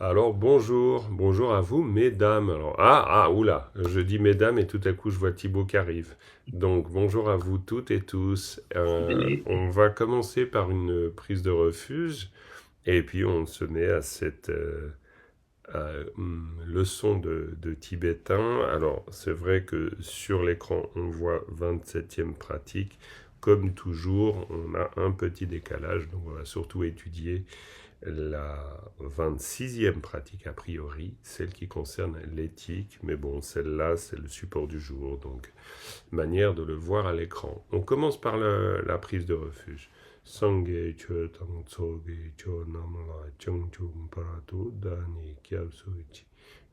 Alors bonjour à vous, mesdames. Alors, oula, je dis mesdames et tout à coup je vois Thibaut qui arrive. Donc bonjour à vous toutes et tous. Salut. On va commencer par une prise de refuge et puis on se met à cette leçon de tibétain. Alors c'est vrai que sur l'écran on voit 27e pratique. Comme toujours, on a un petit décalage, donc on va surtout étudier la 26e pratique, a priori, celle qui concerne l'éthique, mais bon, celle-là, c'est le support du jour, donc manière de le voir à l'écran. On commence par la prise de refuge. Sangye chö tang tsoge chö namla chung chung parato dani kyab suichi.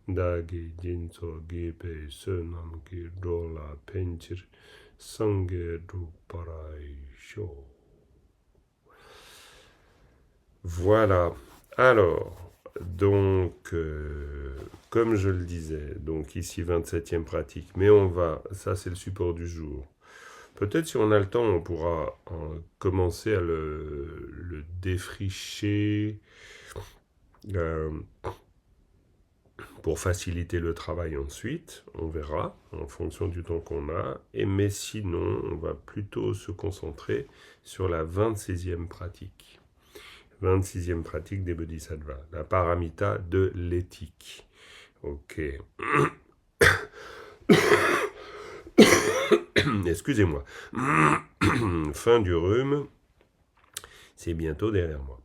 Dagi jinso gipe se nam ki dola penchir. Sangye du parai sho. Voilà. Alors, comme je le disais, donc ici 27e pratique, mais ça c'est le support du jour. Peut-être si on a le temps, on pourra commencer à le défricher euh, pour faciliter le travail ensuite. On verra en fonction du temps qu'on a. Mais sinon, on va plutôt se concentrer sur la 26e pratique. 26e pratique des Bodhisattvas, la paramita de l'éthique. Ok. Excusez-moi. Fin du rhume, c'est bientôt derrière moi.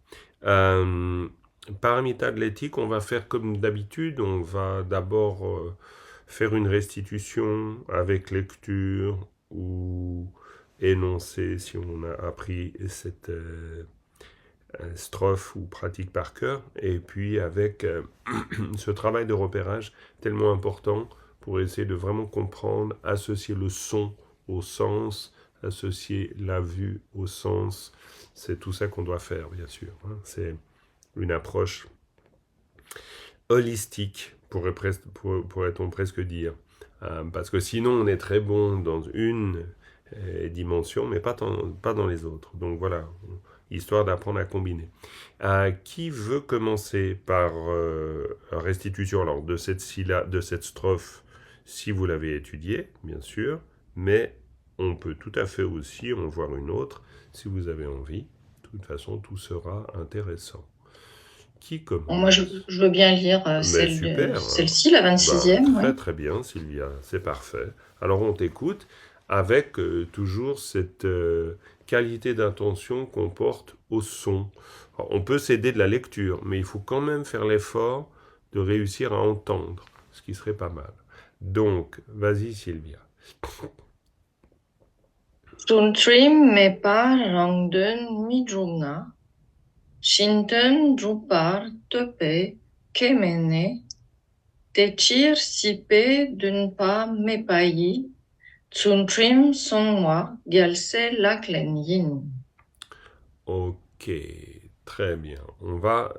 Paramita de l'éthique, on va faire comme d'habitude, on va d'abord faire une restitution avec lecture ou énoncer si on a appris cette strophe ou pratique par cœur, et puis avec ce travail de repérage tellement important pour essayer de vraiment comprendre, associer le son au sens, associer la vue au sens. C'est tout ça qu'on doit faire, bien sûr. Hein. C'est une approche holistique, pourrait-on presque dire. Parce que sinon, on est très bon dans une dimension, mais pas dans les autres. Donc voilà, histoire d'apprendre à combiner. Qui veut commencer par restitution alors, de cette strophe, si vous l'avez étudiée, bien sûr, mais on peut tout à fait aussi en voir une autre, si vous avez envie. De toute façon, tout sera intéressant. Qui Bon, moi, commence? je veux bien lire Mais super, celle-ci, la bah, 26e, très oui. très bien Sylvia, c'est parfait. Alors on t'écoute avec toujours cette qualité d'intention qu'on porte au son. Alors, on peut s'aider de la lecture, mais il faut quand même faire l'effort de réussir à entendre, ce qui serait pas mal. Donc, vas-y Sylvia. Suntrim mepa rangden mijuna, shinten drupar tepe kemene, techir sipe dunpa mepayi, Suntrim sonwa gyalse laklen yin. Ok, très bien. On va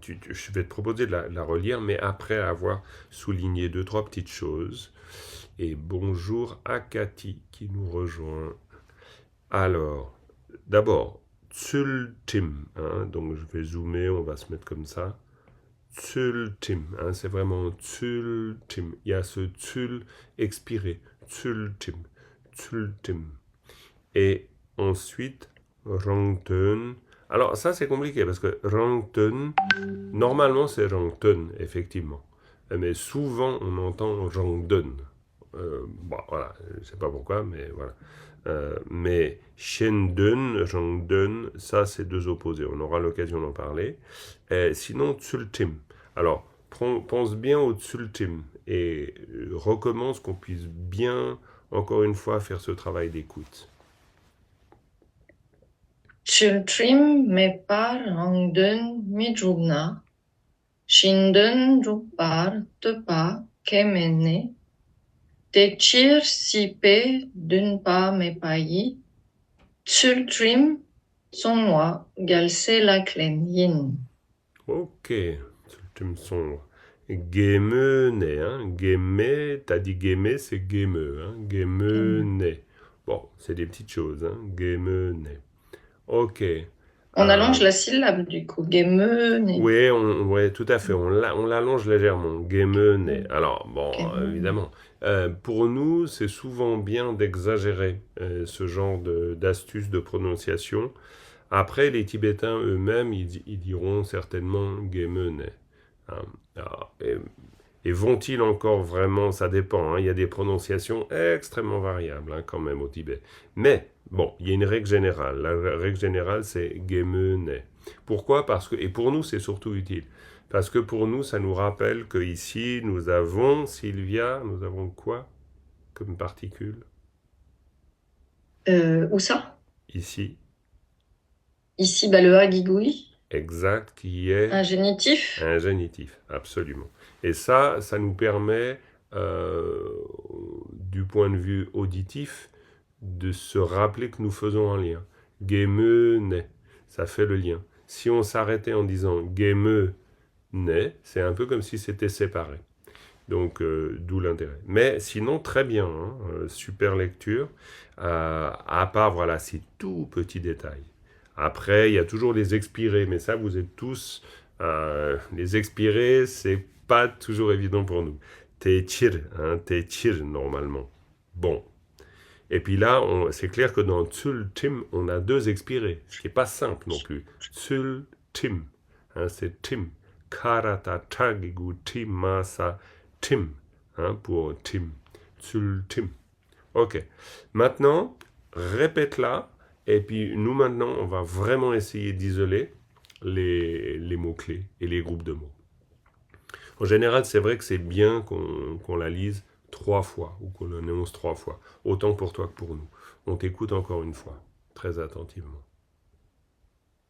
je vais te proposer de la relire, mais après avoir souligné deux, trois petites choses. Et bonjour à Cathy qui nous rejoint. Alors, d'abord, Tsultim, hein, donc je vais zoomer, on va se mettre comme ça. Tsultim, hein, c'est vraiment Tsultim. Il y a ce Tsul expiré. Tsultim, Tsultim. Et ensuite, Rangten. Alors ça c'est compliqué parce que Rangten, normalement c'est Rangten, effectivement. Mais souvent on entend Rangden. Bon voilà, je ne sais pas pourquoi, mais voilà. Mais Shenden, Rangden, ça c'est deux opposés. On aura l'occasion d'en parler. Sinon Tsultim. Alors pense bien au Tsultim et recommence qu'on puisse bien, encore une fois, faire ce travail d'écoute. Suntrim mepa rangden mijuna, shinten drupar tepa kemene, techir sipe dunpa mepayi, Tsultrim sonwa gyalse laklen yin. Ok, tu me sens Gemene, hein. Geme, t'as dit Geme, c'est Geme, hein. Gemene. Bon, c'est des petites choses, hein. Gemene. Ok. On allonge la syllabe du coup. Gemene. Oui, ouais, tout à fait. On l'allonge légèrement. Gemene. Alors, bon, Gemene. évidemment, pour nous, c'est souvent bien d'exagérer ce genre d'astuces de prononciation. Après, les Tibétains eux-mêmes, ils diront certainement Gemene. Hein. Alors, et vont-ils encore vraiment, ça dépend, hein, il y a des prononciations extrêmement variables hein, quand même au Tibet. Mais, bon, il y a une règle générale. La règle générale, c'est Gemene. Pourquoi? Parce que, et pour nous, c'est surtout utile. Parce que pour nous, ça nous rappelle qu'ici, nous avons, Sylvia, nous avons quoi comme particule? Où ça? Ici, Ici, bah, le hagigoui. exact, qui est Un génitif. un génitif, absolument. Et ça nous permet, du point de vue auditif, de se rappeler que nous faisons un lien. Gemene, ça fait le lien. Si on s'arrêtait en disant gemene, c'est un peu comme si c'était séparé. Donc, d'où l'intérêt. Mais sinon, très bien, hein, super lecture, à part, voilà, ces tout petits détails. Après, il y a toujours les expirés, mais ça, vous êtes tous... les expirés, c'est pas toujours évident pour nous. Techir, hein, techir, normalement. Bon. Et puis là, c'est clair que dans tsul-tim, on a deux expirés, ce qui n'est pas simple non plus. Tsul-tim, hein, c'est tim. Karata tagigu timasa tim, hein, pour tim. Tsul-tim. Ok. Maintenant, répète-la. Et puis nous, maintenant, on va vraiment essayer d'isoler les mots-clés et les groupes de mots. En général, c'est vrai que c'est bien qu'on la lise 3 fois ou qu'on l'énonce 3 fois. Autant pour toi que pour nous. On t'écoute encore une fois, très attentivement.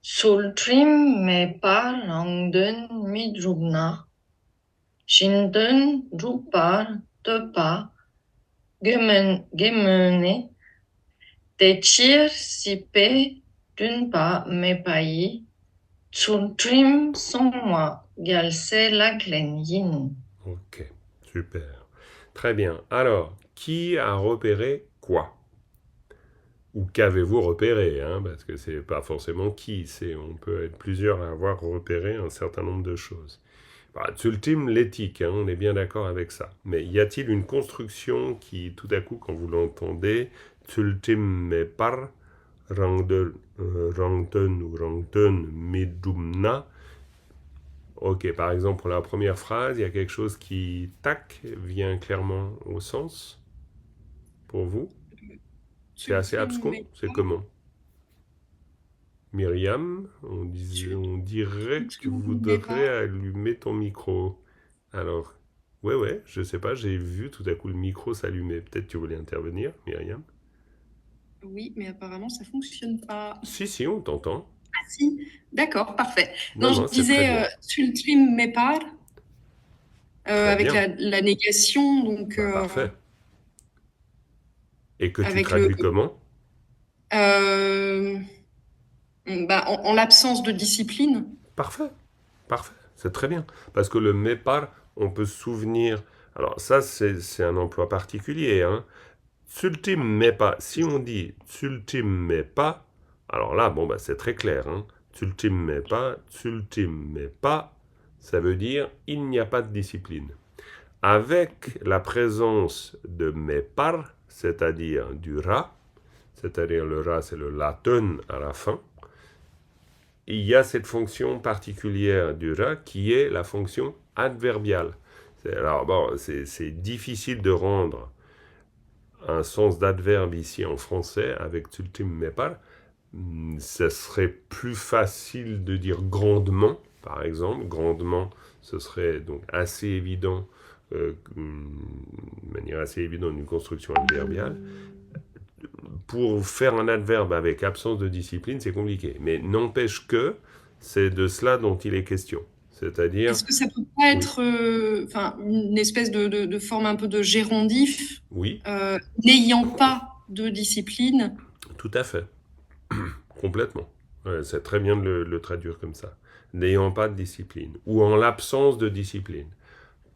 Sultrim me par angden midrugna. Shinden drupar tepa. Gemene. Techir sipe dunpa me payi. Sultrim son moi. Galse la yin. Ok, super. Très bien. Alors, qui a repéré quoi? Ou qu'avez-vous repéré, hein, parce que c'est pas forcément qui, on peut être plusieurs à avoir repéré un certain nombre de choses. Bah, Tzultim, l'éthique, hein, on est bien d'accord avec ça. Mais y a-t-il une construction qui, tout à coup, quand vous l'entendez, Tzultim me par, rangten ou rangten medumna. Ok, par exemple, pour la première phrase, il y a quelque chose qui, tac, vient clairement au sens, pour vous. C'est assez abscon, c'est comment? Myriam, on dirait que tu voudrais allumer ton micro. Alors, ouais, je sais pas, j'ai vu tout à coup le micro s'allumer. Peut-être tu voulais intervenir, Myriam? Oui, mais apparemment, ça fonctionne pas. Si, on t'entend. Ah si, d'accord, parfait. Non, Je c'est très disais bien. Sultrim Mepar, Très avec bien. la négation, donc Parfait. Et que tu avec traduis comment? euh, en l'absence de discipline. Parfait. C'est très bien. Parce que le mépar, on peut se souvenir. Alors, ça, c'est un emploi particulier. Hein. Sultim mais pas. Si on dit sultim mais pas, alors là, bon, bah, c'est très clair. Hein. Sultim mais pas, ça veut dire il n'y a pas de discipline. Avec la présence de mais par, c'est-à-dire du ra, c'est-à-dire le ra, c'est le laten à la fin, il y a cette fonction particulière du ra qui est la fonction adverbiale. Alors bon, c'est difficile de rendre un sens d'adverbe ici en français avec sultim mais par. Ce serait plus facile de dire grandement, par exemple. Grandement, ce serait donc assez évident, de manière assez évidente, une construction adverbiale. Pour faire un adverbe avec absence de discipline, c'est compliqué. Mais n'empêche que c'est de cela dont il est question. C'est-à-dire... Est-ce que ça peut pas être une espèce de forme un peu de gérondif, Oui, n'ayant pas de discipline? tout à fait. Complètement. Ouais, c'est très bien de le traduire comme ça. N'ayant pas de discipline. Ou en l'absence de discipline.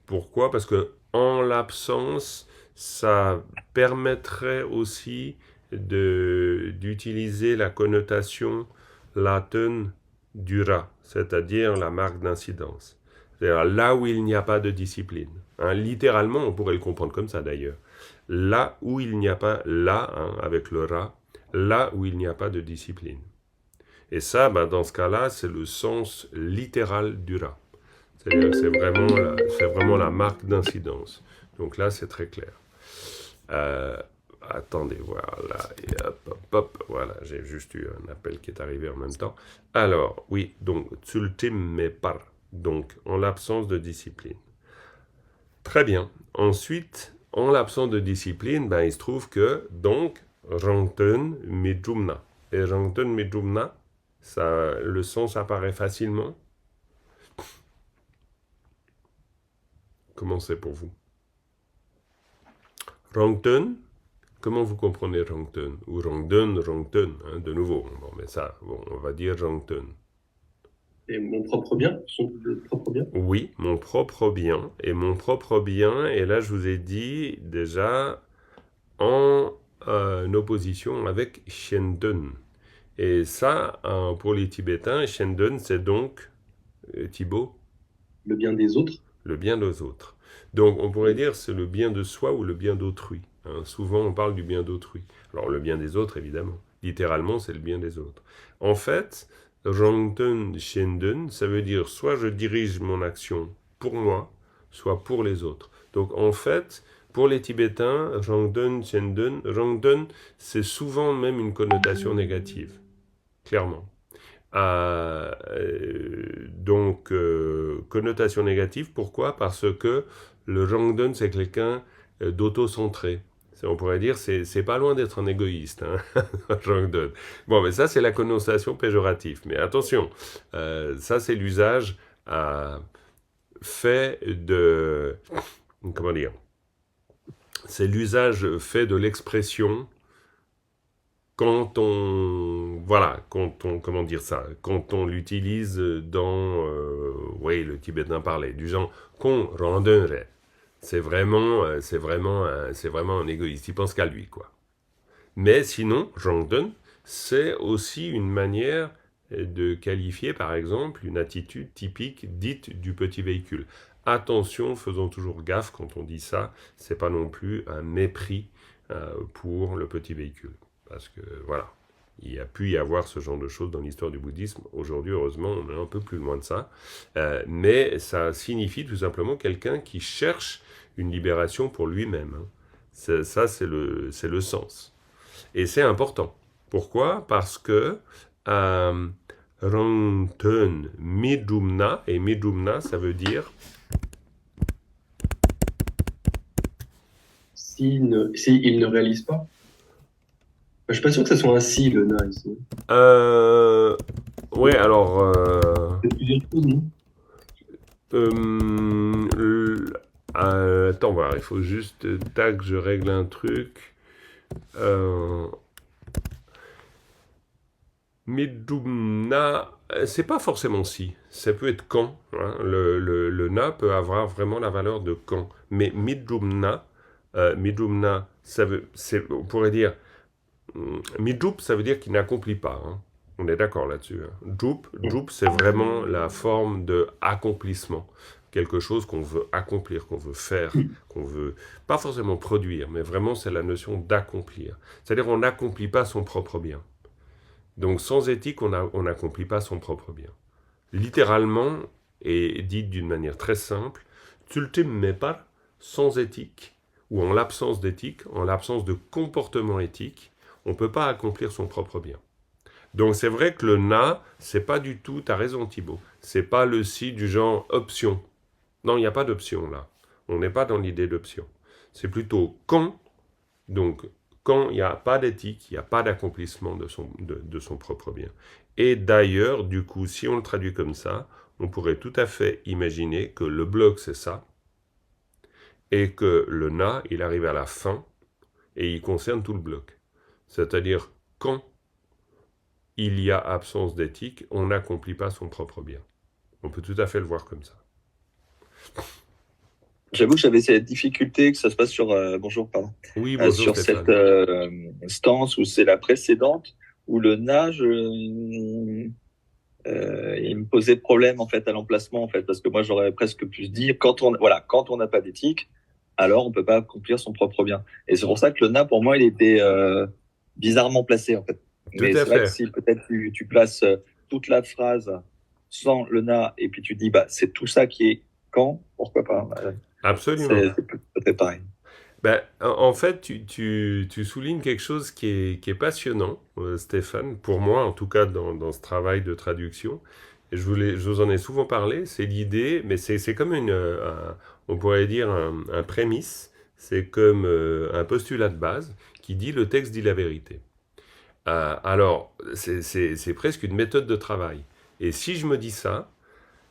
Pourquoi? Parce que en l'absence, ça permettrait aussi d'utiliser la connotation laten dura, c'est-à-dire la marque d'incidence. C'est-à-dire là où il n'y a pas de discipline. Hein, littéralement, on pourrait le comprendre comme ça d'ailleurs. Là où il n'y a pas, là, hein, avec le ra, là où il n'y a pas de discipline. Et ça, dans ce cas-là, c'est le sens littéral du ra. C'est-à-dire que c'est vraiment la marque d'incidence. Donc là, c'est très clair. Attendez, voilà, et hop, hop, hop, voilà, j'ai juste eu un appel qui est arrivé en même temps. Alors, oui, donc, tsultim me par, donc, en l'absence de discipline. Très bien. Ensuite, en l'absence de discipline, il se trouve que, donc, rangten midjumna. Et rangten midjumna, ça, le sens apparaît facilement. Comment c'est pour vous? Rangten, comment vous comprenez rangten? Ou rangden, rangten, hein, de nouveau. Bon, mais ça, bon, on va dire rangten. Et mon propre bien, son propre bien. Oui, mon propre bien. Et mon propre bien, et là je vous ai dit déjà en opposition avec Shenden. Et ça, pour les Tibétains, Shenden, c'est donc, Thibaut, Le bien des autres. le bien des autres. Donc on pourrait dire c'est le bien de soi ou le bien d'autrui. Hein. Souvent on parle du bien d'autrui. Alors le bien des autres, évidemment. Littéralement, c'est le bien des autres. En fait, Rangten Shenden, ça veut dire soit je dirige mon action pour moi, soit pour les autres. Donc en fait, pour les Tibétains, Rangten Shenden, Rangten, c'est souvent même une connotation négative, clairement. Donc, connotation négative, pourquoi? Parce que le Rangden, c'est quelqu'un d'auto-centré. On pourrait dire, c'est pas loin d'être un égoïste, hein, Rangden. Bon, mais ça, c'est la connotation péjorative. Mais attention, ça, c'est l'usage fait de... Comment dire? C'est l'usage fait de l'expression quand on, voilà, comment dire ça, quand on l'utilise dans, oui, le tibétain parlait, du genre, qu'on rendrait. C'est vraiment un égoïste, il pense qu'à lui, quoi. Mais sinon, rangden, c'est aussi une manière de qualifier, par exemple, une attitude typique dite du petit véhicule. Attention, faisons toujours gaffe quand on dit ça, c'est pas non plus un mépris pour le petit véhicule. Parce que, voilà, il y a pu y avoir ce genre de choses dans l'histoire du bouddhisme. Aujourd'hui, heureusement, on est un peu plus loin de ça. Mais ça signifie tout simplement quelqu'un qui cherche une libération pour lui-même. Hein. Ça, c'est le sens. Et c'est important. Pourquoi? Parce que Rangten Midjumna, et Midjumna, ça veut dire... S'il ne réalise pas. Je suis pas sûr que ce soit un si, le na ici. Ouais, alors... C'est plusieurs choses, non? Attends, voilà, il faut juste... Tac, je règle un truc. Midjumna, c'est pas forcément si. Ça peut être quand. Hein. Le na peut avoir vraiment la valeur de quand. Mais Midjumna, on pourrait dire... Midjup, ça veut dire qu'il n'accomplit pas. Hein. On est d'accord là-dessus. Hein. Jup, c'est vraiment la forme de accomplissement. Quelque chose qu'on veut accomplir, qu'on veut faire, qu'on veut pas forcément produire, mais vraiment c'est la notion d'accomplir. C'est-à-dire on n'accomplit pas son propre bien. Donc sans éthique, on n'accomplit pas son propre bien. Littéralement, et dit d'une manière très simple, tsultim me par, sans éthique, ou en l'absence d'éthique, en l'absence de comportement éthique, on ne peut pas accomplir son propre bien. Donc c'est vrai que le na, c'est pas du tout, tu as raison Thibaut, c'est pas le si du genre option. Non, il n'y a pas d'option là. On n'est pas dans l'idée d'option. C'est plutôt quand, donc quand il n'y a pas d'éthique, il n'y a pas d'accomplissement de son propre bien. Et d'ailleurs, du coup, si on le traduit comme ça, on pourrait tout à fait imaginer que le bloc c'est ça, et que le na, il arrive à la fin, et il concerne tout le bloc. C'est-à-dire, quand il y a absence d'éthique, on n'accomplit pas son propre bien. On peut tout à fait le voir comme ça. J'avoue que j'avais cette difficulté que ça se passe sur Oui, bonjour, sur Stéphane. cette stance où c'est la précédente, où le na, il me posait problème en fait à l'emplacement en fait, parce que moi j'aurais presque pu se dire quand on n'a pas d'éthique, alors on peut pas accomplir son propre bien. Et c'est pour ça que le na pour moi il était bizarrement placé en fait. Tout Mais à c'est vrai que fait. si peut-être tu places toute la phrase sans le na et puis tu dis bah c'est tout ça qui est quand, pourquoi pas. Absolument. C'est peut-être pareil. Ben, en fait, tu soulignes quelque chose qui est passionnant, Stéphane, pour moi en tout cas dans ce travail de traduction. Et je vous en ai souvent parlé, c'est l'idée, mais c'est comme on pourrait dire un prémisse, c'est comme un postulat de base qui dit le texte dit la vérité. Alors, c'est presque une méthode de travail. Et si je me dis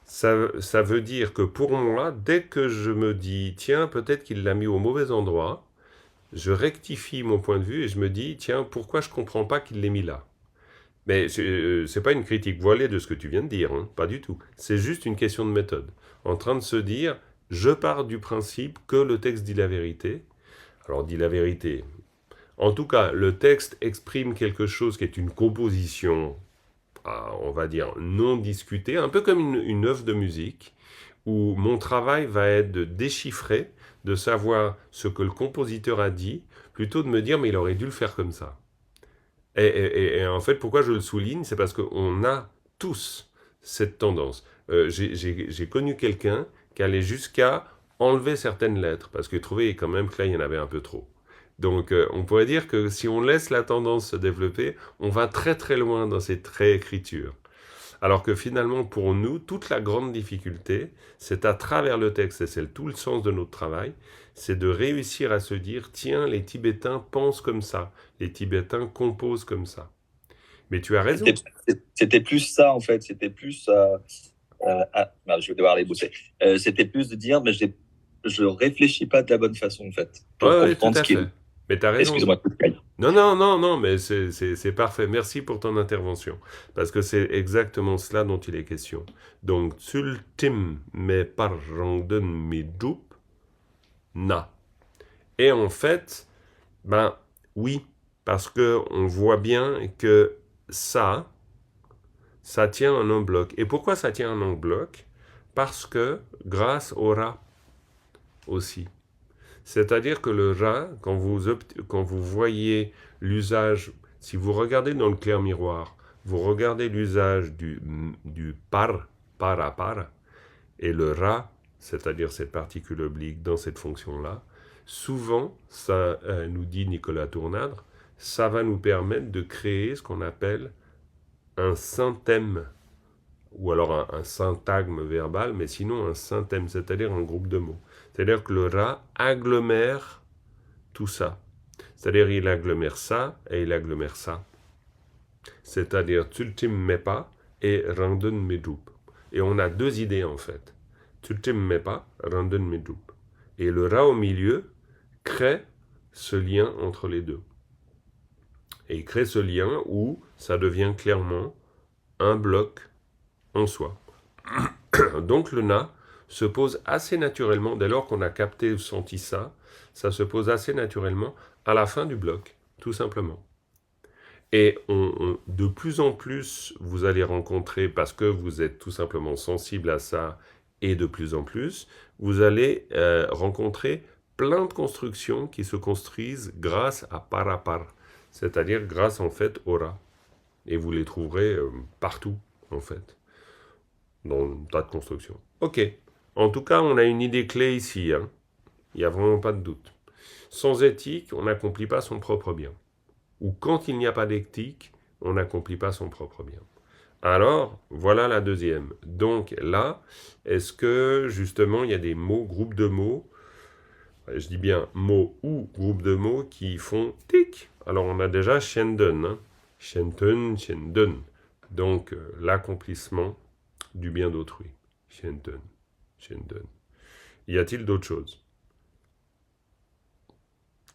ça veut dire que pour moi, dès que je me dis, tiens, peut-être qu'il l'a mis au mauvais endroit, je rectifie mon point de vue et je me dis, tiens, pourquoi je comprends pas qu'il l'ait mis là? Mais c'est pas une critique voilée de ce que tu viens de dire, hein, pas du tout. C'est juste une question de méthode. En train de se dire, je pars du principe que le texte dit la vérité. Alors, dit la vérité. En tout cas, le texte exprime quelque chose qui est une composition, on va dire, non discutée, un peu comme une œuvre de musique, où mon travail va être de déchiffrer, de savoir ce que le compositeur a dit, plutôt de me dire, mais il aurait dû le faire comme ça. Et en fait, pourquoi je le souligne, c'est parce qu'on a tous cette tendance. J'ai connu quelqu'un qui allait jusqu'à enlever certaines lettres, parce qu'il trouvait quand même que là, il y en avait un peu trop. Donc, on pourrait dire que si on laisse la tendance se développer, on va très très loin dans cette réécriture. Alors que finalement, pour nous, toute la grande difficulté, c'est à travers le texte, et c'est tout le sens de notre travail, c'est de réussir à se dire, tiens, les Tibétains pensent comme ça, les Tibétains composent comme ça. Mais tu as raison. C'était plus ça en fait, c'était plus merde, je vais devoir aller bosser. C'était plus de dire, mais je réfléchis pas de la bonne façon en fait pour Oui, tout comprendre ce à qu'il. fait. Mais tu as raison. Excusez-moi. Non, non, non, non, mais c'est parfait. Merci pour ton intervention. Parce que c'est exactement cela dont il est question. Donc, Tsultim me parjangden midup na. Et en fait, ben oui, parce que on voit bien que ça tient en un bloc. Et pourquoi ça tient en un bloc? Parce que grâce au ra aussi. C'est-à-dire que le ra, quand vous voyez l'usage, si vous regardez dans le clair miroir, vous regardez l'usage du par, et le ra, c'est-à-dire cette particule oblique dans cette fonction-là, souvent, ça nous dit Nicolas Tournadre, ça va nous permettre de créer ce qu'on appelle un synthème, ou alors un syntagme verbal, mais sinon un synthème, c'est-à-dire un groupe de mots. C'est-à-dire que le ra agglomère tout ça. C'est-à-dire il agglomère ça et il agglomère ça. C'est-à-dire Tsultim Mepa et Randen Medup. Et on a deux idées en fait. Tsultim Mepa, Randen Medup. Et le ra au milieu crée ce lien entre les deux. Et il crée ce lien où ça devient clairement un bloc en soi. Donc le na se pose assez naturellement, dès lors qu'on a capté ou senti ça se pose assez naturellement à la fin du bloc, tout simplement. Et de plus en plus, vous allez rencontrer, parce que vous êtes tout simplement sensible à ça, et de plus en plus, vous allez rencontrer plein de constructions qui se construisent grâce à parapar, c'est-à-dire grâce en fait au ra. Et vous les trouverez partout, en fait, dans un tas de constructions. Ok, en tout cas, on a une idée clé ici, hein. Il n'y a vraiment pas de doute. Sans éthique, on n'accomplit pas son propre bien. Ou quand il n'y a pas d'éthique, on n'accomplit pas son propre bien. Alors, voilà la deuxième. Donc là, est-ce que justement il y a des mots, groupes de mots, je dis bien mots ou groupes de mots qui font tic? Alors on a déjà Shenden, hein. Shenten, Shenden. Donc l'accomplissement du bien d'autrui. Shenten, Shenden. Y a-t-il d'autres choses?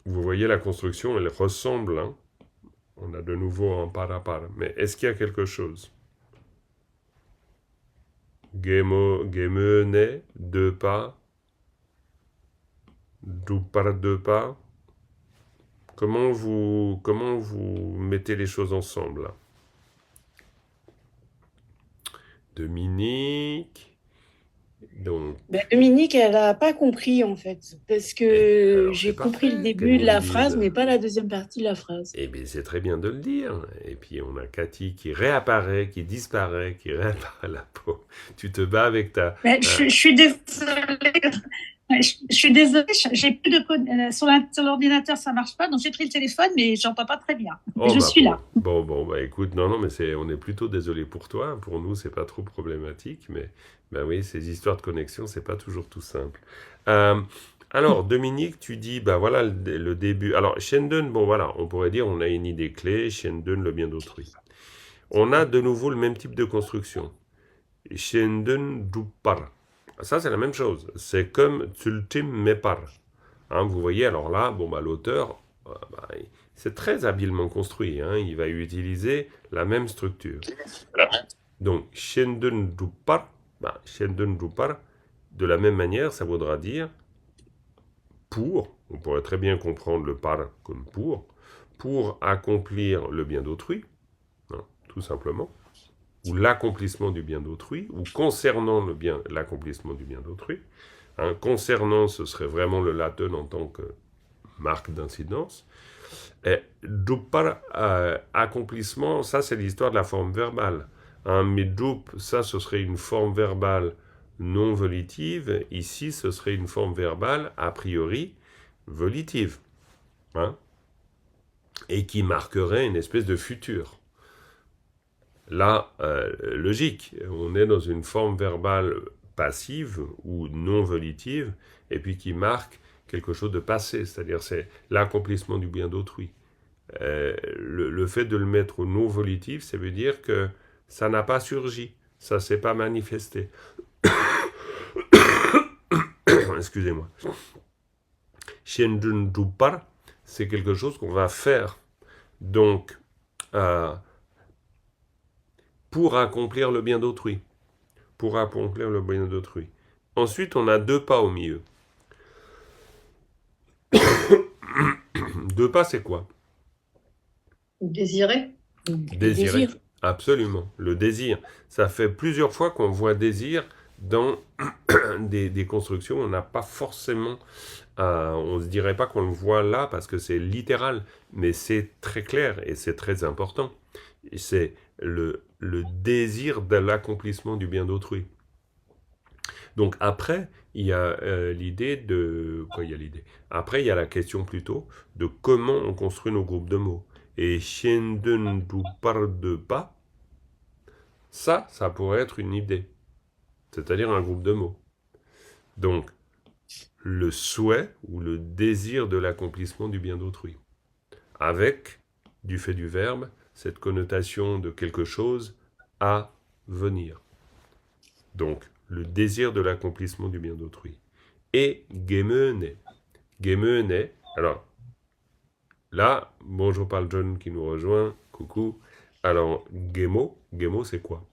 Vous voyez la construction, elle ressemble, hein. On a de nouveau un par. Mais est-ce qu'il y a quelque chose? Gemene, deux pas. Deux par deux pas. comment vous mettez les choses ensemble là? Dominique, donc, Ben, Dominique, elle n'a pas compris en fait, parce que alors c'est j'ai compris le parfait qu'elle début de nous le la phrase, dise. mais pas la deuxième partie de la phrase. Eh bien, c'est très bien de le dire. Et puis, on a Cathy qui réapparaît, qui disparaît, qui réapparaît la peau. Tu te bats avec ta... Mais je suis désolée. Je suis désolée, j'ai plus de sur l'ordinateur, ça marche pas, donc j'ai pris le téléphone, mais j'entends pas très bien. Oh, Je bah, suis là. bon, bah, écoute, non, mais on est plutôt désolé pour toi. Pour nous, c'est pas trop problématique, mais bah oui, ces histoires de connexion, c'est pas toujours tout simple. Euh, alors, Dominique, tu dis, bah voilà le début. Alors, Shendon, bon voilà, on pourrait dire, on a une idée clé, Shendon, le bien d'autrui. On a de nouveau le même type de construction. Shendon dupar. Ça, c'est la même chose. C'est comme Tsultim Mepar. Hein, vous voyez, alors là, bon, bah, l'auteur, c'est très habilement construit. Hein, il va utiliser la même structure. Donc, Shendun Dupar, Shendun Dupar, de la même manière, ça voudra dire pour, on pourrait très bien comprendre le par comme pour accomplir le bien d'autrui, hein, tout simplement, ou l'accomplissement du bien d'autrui, ou concernant l'accomplissement du bien d'autrui. Hein, concernant, ce serait vraiment le latin en tant que marque d'incidence. Et dupar, accomplissement, ça c'est l'histoire de la forme verbale. Hein, mais dup, ça ce serait une forme verbale non volitive. Ici, ce serait une forme verbale a priori volitive. Hein, et qui marquerait une espèce de futur. Là, logique, on est dans une forme verbale passive ou non volitive, et puis qui marque quelque chose de passé, c'est-à-dire c'est l'accomplissement du bien d'autrui. Le fait de le mettre au non volitif, ça veut dire que ça n'a pas surgi, ça ne s'est pas manifesté. Excusez-moi. Shendun Dupar, c'est quelque chose qu'on va faire. Donc, pour accomplir le bien d'autrui. Pour accomplir le bien d'autrui. Ensuite, on a deux pas au milieu. Deux pas, c'est quoi? Désirer. Désirer. Absolument. Le désir. Ça fait plusieurs fois qu'on voit désir dans des constructions. On n'a pas forcément... on ne se dirait pas qu'on le voit là parce que c'est littéral. Mais c'est très clair et c'est très important. C'est le désir de l'accomplissement du bien d'autrui. Donc après, il y a l'idée de... Quoi, il y a l'idée? Après, il y a la question plutôt de comment on construit nos groupes de mots. Et Shendun Dupar de pas, ça pourrait être une idée. C'est-à-dire un groupe de mots. Donc, le souhait ou le désir de l'accomplissement du bien d'autrui. Avec, du fait du verbe, cette connotation de quelque chose à venir. Donc, le désir de l'accomplissement du bien d'autrui. Et Gemene. Gemene, alors, là, bonjour Paul John qui nous rejoint, coucou. Alors, Gemo c'est quoi?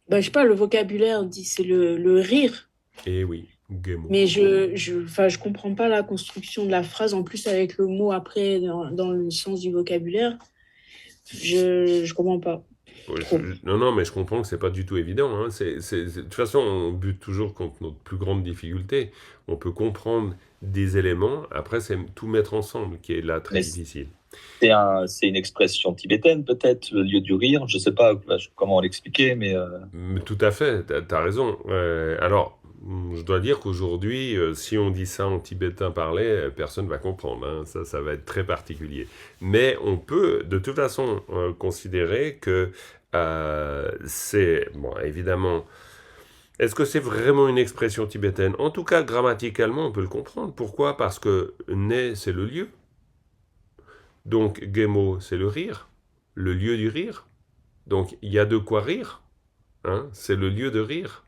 Ben, je sais pas, le vocabulaire dit c'est le rire, Eh oui, Gemo. mais je comprends pas la construction de la phrase, en plus avec le mot après dans le sens du vocabulaire, je comprends pas. Non, mais je comprends que c'est pas du tout évident. Hein. De toute façon, on bute toujours contre notre plus grande difficulté. On peut comprendre des éléments, après c'est tout mettre ensemble qui est là très difficile. C'est une expression tibétaine peut-être, le lieu du rire. Je sais pas comment l'expliquer, mais... Tout à fait, t'as raison. Alors, je dois dire qu'aujourd'hui, si on dit ça en tibétain parlé, personne ne va comprendre. Hein. Ça va être très particulier. Mais on peut, de toute façon, considérer que c'est... Bon, évidemment... Est-ce que c'est vraiment une expression tibétaine? En tout cas, grammaticalement, on peut le comprendre. Pourquoi? Parce que né, c'est le lieu. Donc, Gemo, c'est le rire, le lieu du rire. Donc, il y a de quoi rire. Hein? C'est le lieu de rire.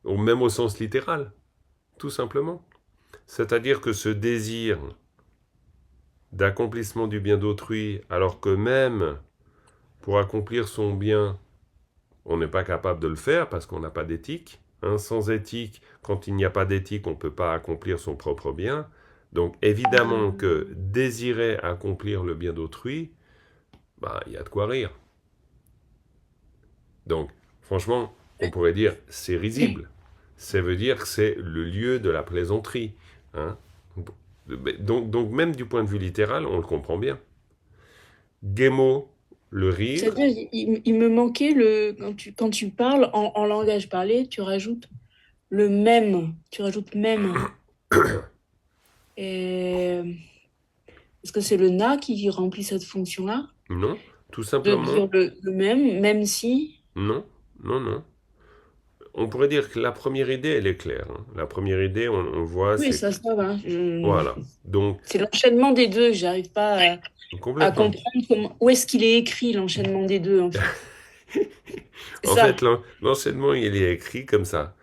Ou même au sens littéral, tout simplement. C'est-à-dire que ce désir d'accomplissement du bien d'autrui, alors que même pour accomplir son bien, on n'est pas capable de le faire parce qu'on n'a pas d'éthique. Hein. Sans éthique, quand il n'y a pas d'éthique, on ne peut pas accomplir son propre bien. Donc évidemment que désirer accomplir le bien d'autrui, bah, il y a de quoi rire. Donc, franchement, on pourrait dire c'est risible. Ça veut dire que c'est le lieu de la plaisanterie. Hein. Donc, même du point de vue littéral, on le comprend bien. Gemo, le rire. C'est-à-dire, il me manquait quand tu parles en langage parlé, tu rajoutes le même. Tu rajoutes même. Et est-ce que c'est le na qui remplit cette fonction-là? Non, tout De simplement. dire le même si. Non. On pourrait dire que la première idée, elle est claire. Hein. La première idée, on voit, Oui, c'est... ça va. Voilà. Donc, C'est l'enchaînement des deux que j'arrive pas à complètement. comprendre où est-ce qu'il est écrit, l'enchaînement des deux, en fait. C'est En ça. fait, l'enseignement, il est écrit comme ça.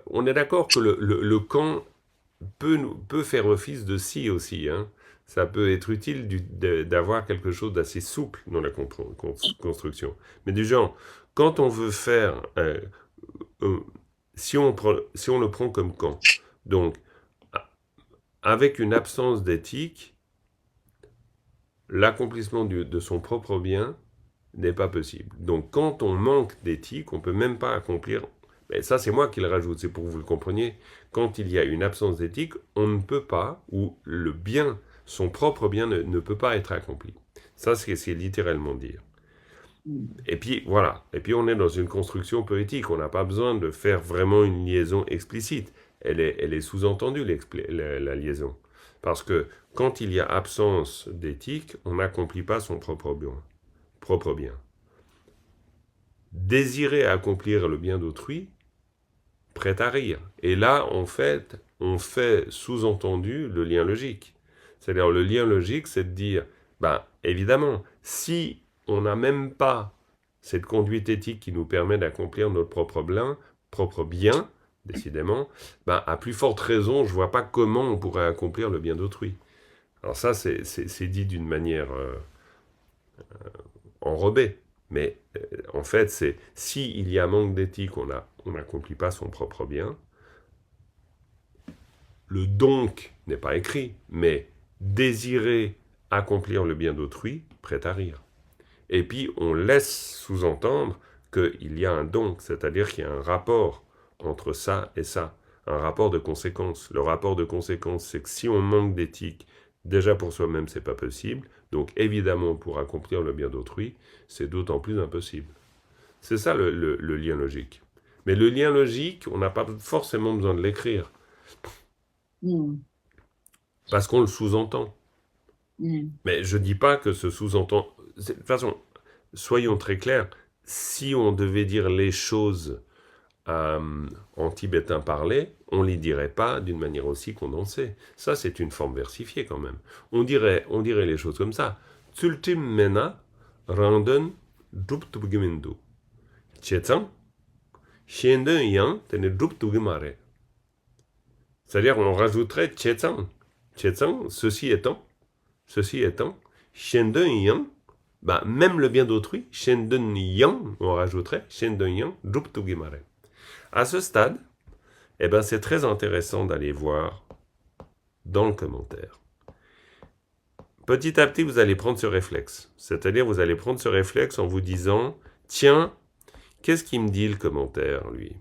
On est d'accord que le quand peut faire office de si aussi. Hein. Ça peut être utile d'avoir quelque chose d'assez souple dans la construction. Mais du genre, quand on veut faire... si on le prend comme quand, donc, avec une absence d'éthique, l'accomplissement de son propre bien n'est pas possible. Donc quand on manque d'éthique, on ne peut même pas accomplir... Mais ça, c'est moi qui le rajoute, c'est pour que vous le compreniez. Quand il y a une absence d'éthique, on ne peut pas, ou le bien, son propre bien ne peut pas être accompli. Ça, c'est littéralement dire. Et puis, voilà. Et puis, on est dans une construction poétique. On n'a pas besoin de faire vraiment une liaison explicite. Elle est sous-entendue, la liaison. Parce que quand il y a absence d'éthique, on n'accomplit pas son propre bien. Désirer accomplir le bien d'autrui, prêt à rire. Et là, en fait, on fait sous-entendu le lien logique. C'est-à-dire, le lien logique, c'est de dire, évidemment, si on n'a même pas cette conduite éthique qui nous permet d'accomplir notre propre bien, décidément, à plus forte raison, je ne vois pas comment on pourrait accomplir le bien d'autrui. Alors ça, c'est dit d'une manière enrobée. Mais en fait, c'est s'il y a manque d'éthique, on n'accomplit pas son propre bien. Le donc n'est pas écrit, mais désirer accomplir le bien d'autrui, prêt à rire. Et puis on laisse sous-entendre qu'il y a un donc, c'est-à-dire qu'il y a un rapport entre ça et ça, un rapport de conséquence. Le rapport de conséquence, c'est que si on manque d'éthique, déjà pour soi-même, c'est pas possible. Donc évidemment, pour accomplir le bien d'autrui, c'est d'autant plus impossible. C'est ça le lien logique. Mais le lien logique, on n'a pas forcément besoin de l'écrire. Parce qu'on le sous-entend. Mais je ne dis pas que ce sous-entend... De toute façon, soyons très clairs, si on devait dire les choses en tibétain parlé, on ne les dirait pas d'une manière aussi condensée. Ça, c'est une forme versifiée quand même. On dirait les choses comme ça. Tsultim mena randen druptugimindu. Tchetsan, shienden yang tene druptugimare. C'est-à-dire, on rajouterait tchetsan. Tchetsan, ceci étant, shienden yang, même le bien d'autrui, shienden yang, on rajouterait shienden yang druptugimare. À ce stade, c'est très intéressant d'aller voir dans le commentaire. Petit à petit, vous allez prendre ce réflexe. C'est-à-dire, vous allez prendre ce réflexe en vous disant, tiens, qu'est-ce qu'il me dit le commentaire, lui?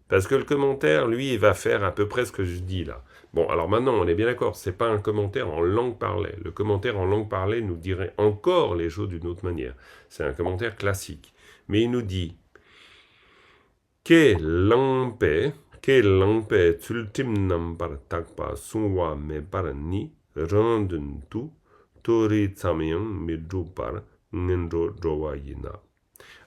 Parce que le commentaire, lui, il va faire à peu près ce que je dis là. Bon, alors maintenant, on est bien d'accord, c'est pas un commentaire en langue parlée. Le commentaire en langue parlée nous dirait encore les choses d'une autre manière. C'est un commentaire classique. Mais il nous dit, que lampe tultim par takpa sunwa me par ni randun tu tori tsamyang midru par nendro yina.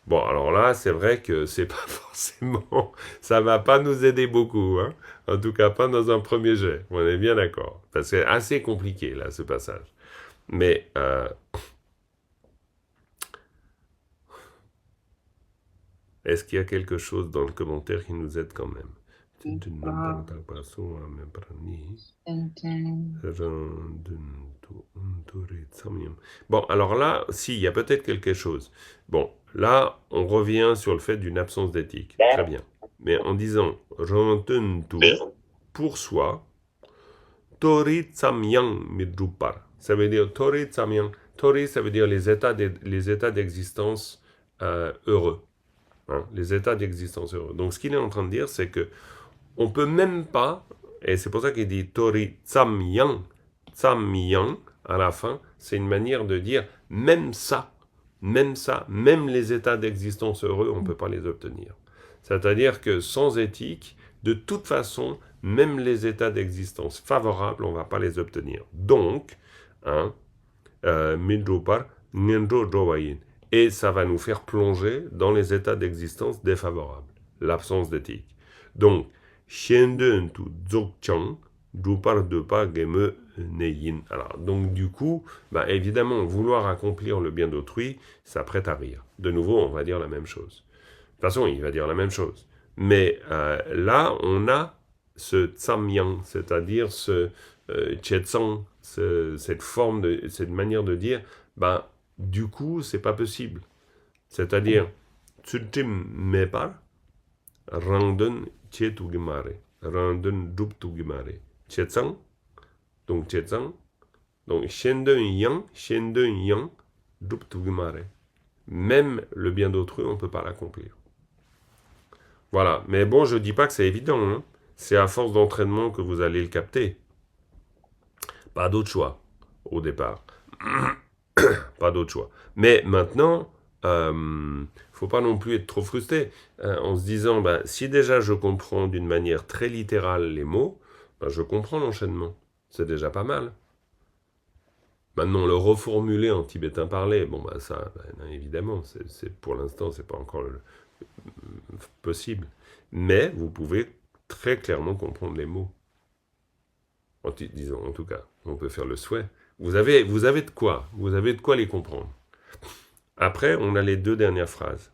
Bon, alors là, c'est vrai que c'est pas forcément... Ça va pas nous aider beaucoup, hein. En tout cas, pas dans un premier jet. On est bien d'accord. Parce que c'est assez compliqué, là, ce passage. Mais... est-ce qu'il y a quelque chose dans le commentaire qui nous aide quand même? Bon, alors là, si, il y a peut-être quelque chose. Bon, là, on revient sur le fait d'une absence d'éthique. Très bien. Mais en disant « pour soi », Tori Tsamyang Midrupar. Ça veut dire Tori Tsamyang. Tori, ça veut dire les états d'existence heureux. Hein, les états d'existence heureux. Donc, ce qu'il est en train de dire, c'est que on peut même pas, et c'est pour ça qu'il dit Tori Tsamyang, Tsamyang, à la fin, c'est une manière de dire même ça, même les états d'existence heureux, on ne peut pas les obtenir. C'est-à-dire que sans éthique, de toute façon, même les états d'existence favorables, on ne va pas les obtenir. Donc, hein, Midrupar, Ngendro Drowayin. Et ça va nous faire plonger dans les états d'existence défavorables, l'absence d'éthique. Donc, Shienden tu Dzogchang, Drupar de pa Geme Neyin. Alors, donc du coup, bah, évidemment, vouloir accomplir le bien d'autrui, ça prête à rire. De nouveau, on va dire la même chose. De toute façon, il va dire la même chose. Mais là, on a ce Tsamyang, c'est-à-dire ce Chetsang, cette forme, cette manière de dire, bah, du coup, c'est pas possible. C'est-à-dire, Tsutim Mepar, Rangden Chetugimare, Rangden Duptugimare. Chetsang, donc Shenden Yang, Duptugimare. Même le bien d'autrui, on ne peut pas l'accomplir. Voilà, mais bon, je ne dis pas que c'est évident, hein. C'est à force d'entraînement que vous allez le capter. Pas d'autre choix, au départ. Pas d'autre choix. Mais maintenant, faut pas non plus être trop frustré, en se disant, ben, si déjà je comprends d'une manière très littérale les mots, ben, je comprends l'enchaînement. C'est déjà pas mal. Maintenant, le reformuler en tibétain parlé, bon, ben ça, ben, évidemment, pour l'instant, c'est pas encore possible. Mais vous pouvez très clairement comprendre les mots. Disons, en tout cas, on peut faire le souhait. Vous avez de quoi. Vous avez de quoi les comprendre. Après, on a les deux dernières phrases.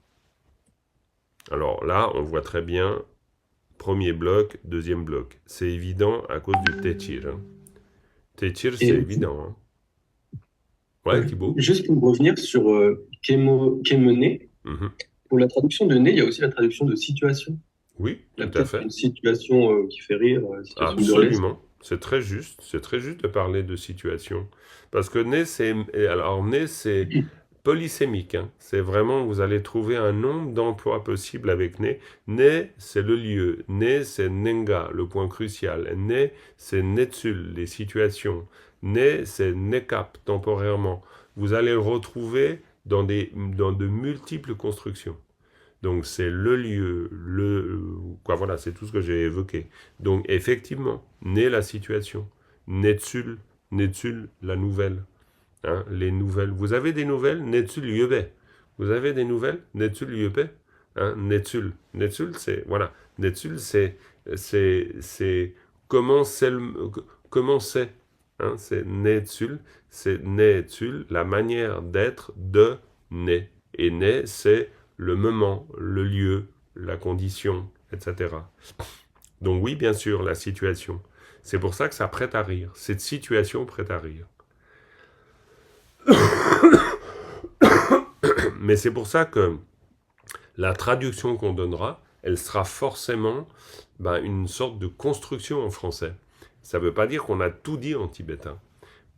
Alors là, on voit très bien, premier bloc, deuxième bloc. C'est évident à cause du Techir. Hein. Techir, c'est évident. Hein. Ouais, Thibaut. Juste pour revenir sur Kemene, pour la traduction de né, il y a aussi la traduction de situation. Oui, tout à fait. Une situation qui fait rire. Absolument. C'est très juste de parler de situation. Parce que né, c'est polysémique. Hein. C'est vraiment, vous allez trouver un nombre d'emplois possibles avec né. Né, c'est le lieu. Né, c'est nenga, le point crucial. Né, c'est netsul, les situations. Né, c'est nekap, temporairement. Vous allez le retrouver dans de multiples constructions. Donc, c'est le lieu, voilà, c'est tout ce que j'ai évoqué. Donc, effectivement, né, la situation. Netsul, la nouvelle. Hein, les nouvelles. Vous avez des nouvelles? Netsul Yebe. Vous avez des nouvelles? Netsul Yebe. Hein, Netsul, c'est, voilà. Netsul, c'est comment c'est, hein, c'est Netsul, la manière d'être de né. Et né, c'est le moment, le lieu, la condition, etc. Donc oui, bien sûr, la situation. C'est pour ça que ça prête à rire. Cette situation prête à rire. Mais c'est pour ça que la traduction qu'on donnera, elle sera forcément une sorte de construction en français. Ça ne veut pas dire qu'on a tout dit en tibétain.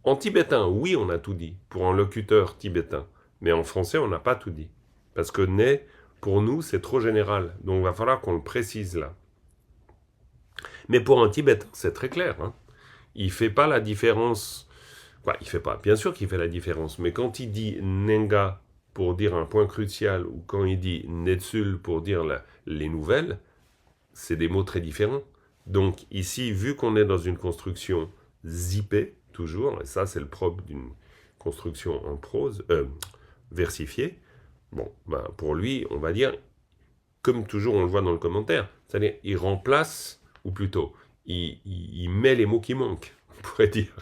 En tibétain, oui, on a tout dit, pour un locuteur tibétain. Mais en français, on n'a pas tout dit. Parce que né, pour nous, c'est trop général. Donc, il va falloir qu'on le précise là. Mais pour un tibétain, c'est très clair. Hein. Il ne fait pas la différence. Quoi, il fait pas. Bien sûr qu'il fait la différence. Mais quand il dit nenga pour dire un point crucial, ou quand il dit netsul pour dire les nouvelles, c'est des mots très différents. Donc, ici, vu qu'on est dans une construction zippée, toujours, et ça, c'est le propre d'une construction en prose, versifiée, bon, pour lui, on va dire, comme toujours on le voit dans le commentaire, c'est-à-dire il remplace, ou plutôt, il met les mots qui manquent, on pourrait dire.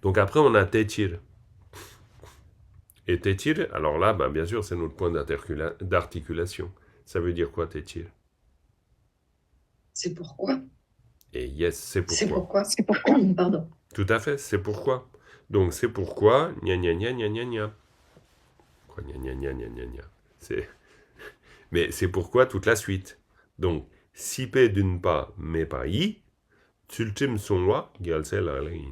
Donc après, on a Techir. Et Techir, alors là, bien sûr, c'est notre point d'articulation. Ça veut dire quoi, Techir? C'est pourquoi. Et yes, c'est pourquoi. C'est pourquoi. C'est pourquoi, pardon. Tout à fait, c'est pourquoi. Donc, c'est pourquoi, gna gna gna gna gna gna. Quoi, gna gna gna gna gna gna. Mais c'est pourquoi toute la suite. Donc, sipe d'une pas, mais pas i, tultim sonwa, galsel alain.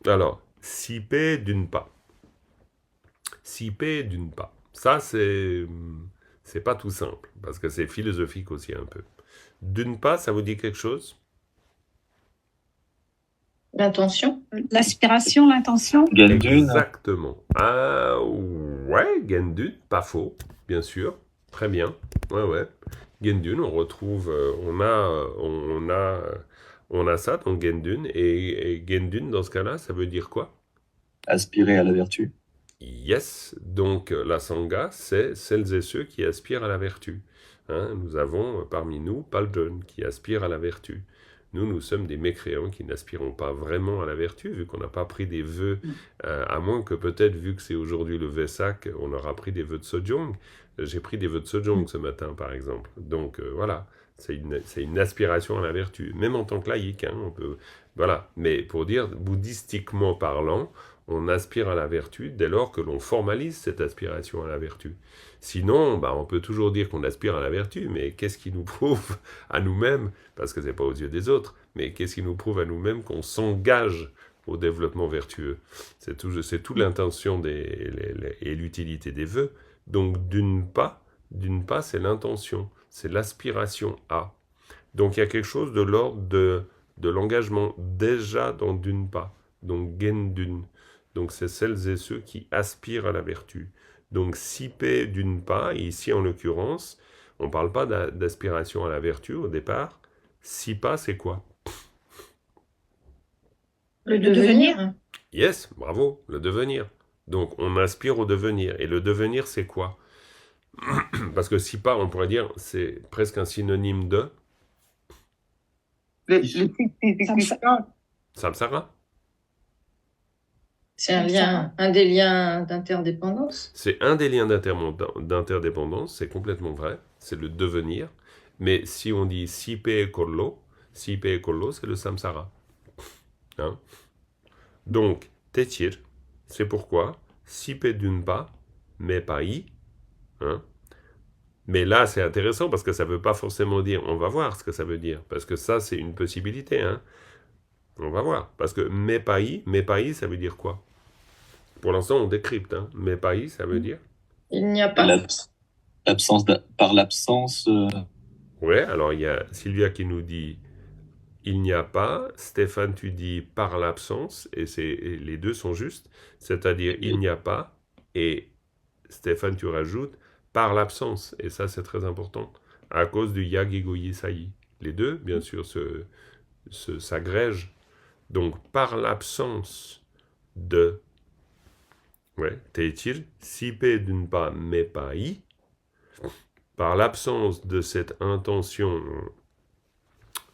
Alors, sipe d'une pas. Sipe d'une pas. Ça, c'est pas tout simple, parce que c'est philosophique aussi un peu. D'une pas, ça vous dit quelque chose? L'intention. L'aspiration, l'intention. Gendun. Exactement. Ah, ouais, Gendun, pas faux, bien sûr. Très bien. Ouais. Gendun, on retrouve, on a ça dans Gendun. Et Gendun, dans ce cas-là, ça veut dire quoi? Aspirer à la vertu. Yes. Donc, la Sangha, c'est celles et ceux qui aspirent à la vertu. Hein, nous avons parmi nous Paljon qui aspire à la vertu. Nous sommes des mécréants qui n'aspirons pas vraiment à la vertu, vu qu'on n'a pas pris des vœux, à moins que peut-être, vu que c'est aujourd'hui le Vesak, on aura pris des vœux de Sojong. J'ai pris des vœux de Sojong ce matin, par exemple. Donc, voilà, c'est une aspiration à la vertu. Même en tant que laïque, hein, on peut... Voilà, mais pour dire, bouddhistiquement parlant, on aspire à la vertu dès lors que l'on formalise cette aspiration à la vertu. Sinon, on peut toujours dire qu'on aspire à la vertu, mais qu'est-ce qui nous prouve à nous-mêmes, parce que ce n'est pas aux yeux des autres, mais qu'est-ce qui nous prouve à nous-mêmes qu'on s'engage au développement vertueux? C'est tout l'intention et l'utilité des vœux. Donc d'une pas, c'est l'intention, c'est l'aspiration à. Donc il y a quelque chose de l'ordre de l'engagement déjà dans d'une pas, donc gendun. Donc c'est celles et ceux qui aspirent à la vertu. Donc sipe d'une pas, et ici en l'occurrence, on ne parle pas d'aspiration à la vertu au départ. Sipa, c'est quoi? Le devenir. Yes, bravo, le devenir. Donc on aspire au devenir. Et le devenir, c'est quoi? Parce que sipa, on pourrait dire, c'est presque un synonyme de samsara. C'est un des liens d'interdépendance. C'est un des liens d'interdépendance, c'est complètement vrai, c'est le devenir. Mais si on dit sipe e kollo, c'est le samsara. Hein? Donc, tetir, c'est pourquoi sipe d'une pas, mais pas i. Hein? Mais là, c'est intéressant parce que ça ne veut pas forcément dire, on va voir ce que ça veut dire, parce que ça, c'est une possibilité. Hein? On va voir, parce que mais pas i, ça veut dire quoi? Pour l'instant, on décrypte. Hein. Mais pas ça veut dire? Il n'y a pas. Par l'absence. Ouais, alors il y a Sylvia qui nous dit il n'y a pas. Stéphane, tu dis par l'absence, et les deux sont justes. C'est-à-dire il n'y a pas, et Stéphane, tu rajoutes par l'absence. Et ça, c'est très important. À cause du yagigoyi sayi. Les deux, bien sûr, s'agrègent. Donc, par l'absence de. Ouais, tetir, sipe d'une pas, mais pas i, par l'absence de cette intention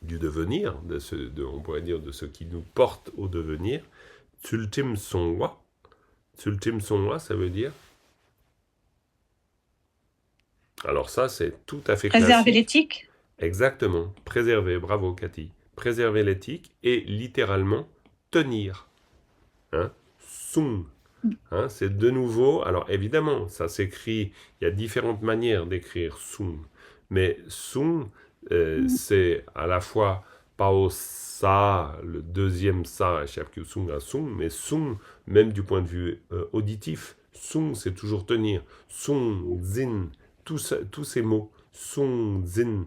du devenir, on pourrait dire de ce qui nous porte au devenir, tsultim sonwa. Tsultim sonwa, ça veut dire? Alors ça, c'est tout à fait classique. Préserver l'éthique. Exactement, préserver, bravo Cathy. Préserver l'éthique et littéralement tenir. Hein? Sung. Hein, c'est de nouveau, alors évidemment, ça s'écrit, il y a différentes manières d'écrire sung, mais sung, c'est à la fois pao sa, le deuxième sa, chef sung à sung, mais sung, même du point de vue auditif, sung, c'est toujours tenir, sung, zin, tous ces mots, sung, zin.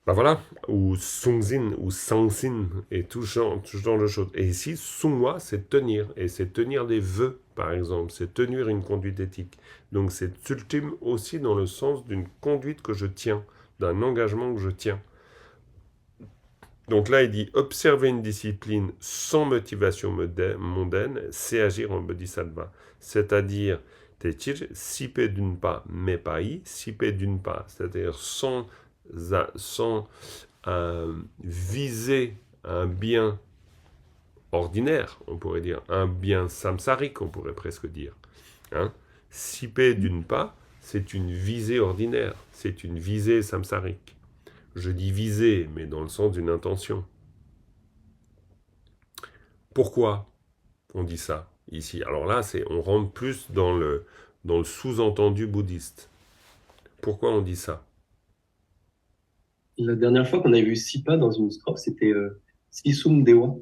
Ben voilà, ou sungzin, ou sangzin, et tout genre de choses. Et ici, sungwa, c'est tenir, et c'est tenir des vœux, par exemple, c'est tenir une conduite éthique. Donc c'est ultime aussi dans le sens d'une conduite que je tiens, d'un engagement que je tiens. Donc là, il dit, observer une discipline sans motivation mondaine, c'est agir en bodhisattva. C'est-à-dire, tetir, sipe d'une pas, mais pas i, sipe d'une pas, c'est-à-dire sans viser un bien ordinaire, on pourrait dire, un bien samsarique, on pourrait presque dire. Hein? Sipe d'une pas, c'est une visée ordinaire, c'est une visée samsarique. Je dis visée, mais dans le sens d'une intention. Pourquoi on dit ça ici? Alors là, on rentre plus dans le sous-entendu bouddhiste. Pourquoi on dit ça? La dernière fois qu'on avait vu Sipa dans une strophe, c'était Sisum Dewa,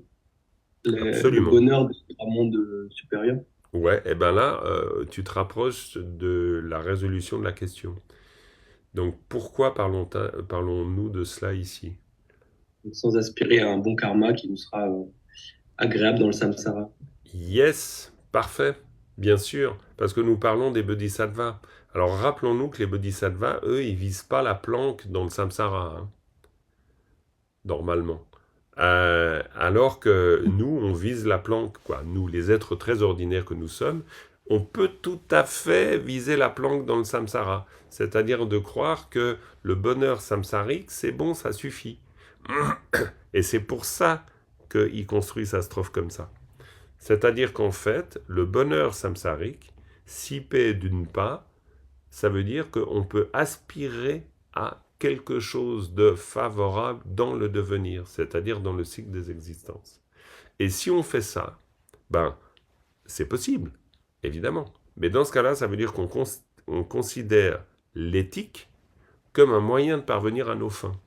le Absolument. bonheur de un monde supérieur. Ouais, et ben là, tu te rapproches de la résolution de la question. Donc pourquoi parlons-nous de cela ici? Sans aspirer à un bon karma qui nous sera agréable dans le samsara. Yes, parfait, bien sûr, parce que nous parlons des bodhisattvas. Alors rappelons-nous que les bodhisattvas, eux, ils visent pas la planque dans le samsara, hein, normalement. Alors que nous, on vise la planque, quoi. Nous, les êtres très ordinaires que nous sommes, on peut tout à fait viser la planque dans le samsara. C'est-à-dire de croire que le bonheur samsarique, c'est bon, ça suffit. Et c'est pour ça qu'il construit sa strophe comme ça. C'est-à-dire qu'en fait, le bonheur samsarique, si paix d'une pas, ça veut dire qu'on peut aspirer à quelque chose de favorable dans le devenir, c'est-à-dire dans le cycle des existences. Et si on fait ça, ben, c'est possible, évidemment. Mais dans ce cas-là, ça veut dire qu'on considère l'éthique comme un moyen de parvenir à nos fins.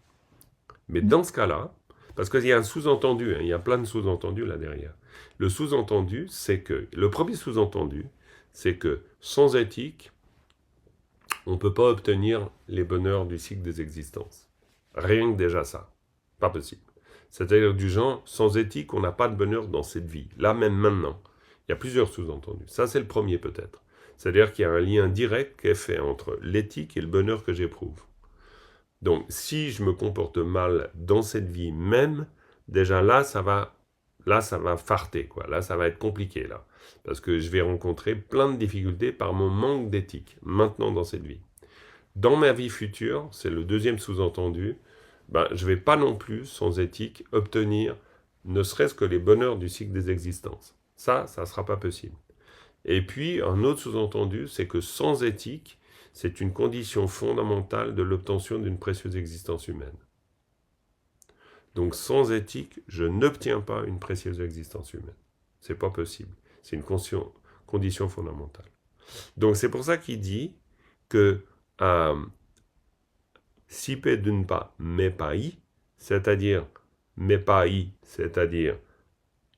Mais dans ce cas-là, parce qu'il y a un sous-entendu, hein, il y a plein de sous-entendus là derrière. Le sous-entendu, c'est que, le premier sous-entendu, c'est que sans éthique, on ne peut pas obtenir les bonheurs du cycle des existences. Rien que déjà ça. Pas possible. C'est-à-dire du genre, sans éthique, on n'a pas de bonheur dans cette vie. Là, même maintenant. Il y a plusieurs sous-entendus. Ça, c'est le premier peut-être. C'est-à-dire qu'il y a un lien direct qui est fait entre l'éthique et le bonheur que j'éprouve. Donc, si je me comporte mal dans cette vie même, déjà là, ça va farter, quoi. Là, ça va être compliqué, là. Parce que je vais rencontrer plein de difficultés par mon manque d'éthique, maintenant dans cette vie. Dans ma vie future, c'est le deuxième sous-entendu, je ne vais pas non plus, sans éthique, obtenir ne serait-ce que les bonheurs du cycle des existences. Ça ne sera pas possible. Et puis, un autre sous-entendu, c'est que sans éthique, c'est une condition fondamentale de l'obtention d'une précieuse existence humaine. Donc, sans éthique, je n'obtiens pas une précieuse existence humaine. C'est pas possible. C'est une condition fondamentale. Donc, c'est pour ça qu'il dit que sipe dunpa mepai, c'est-à-dire mepai, c'est-à-dire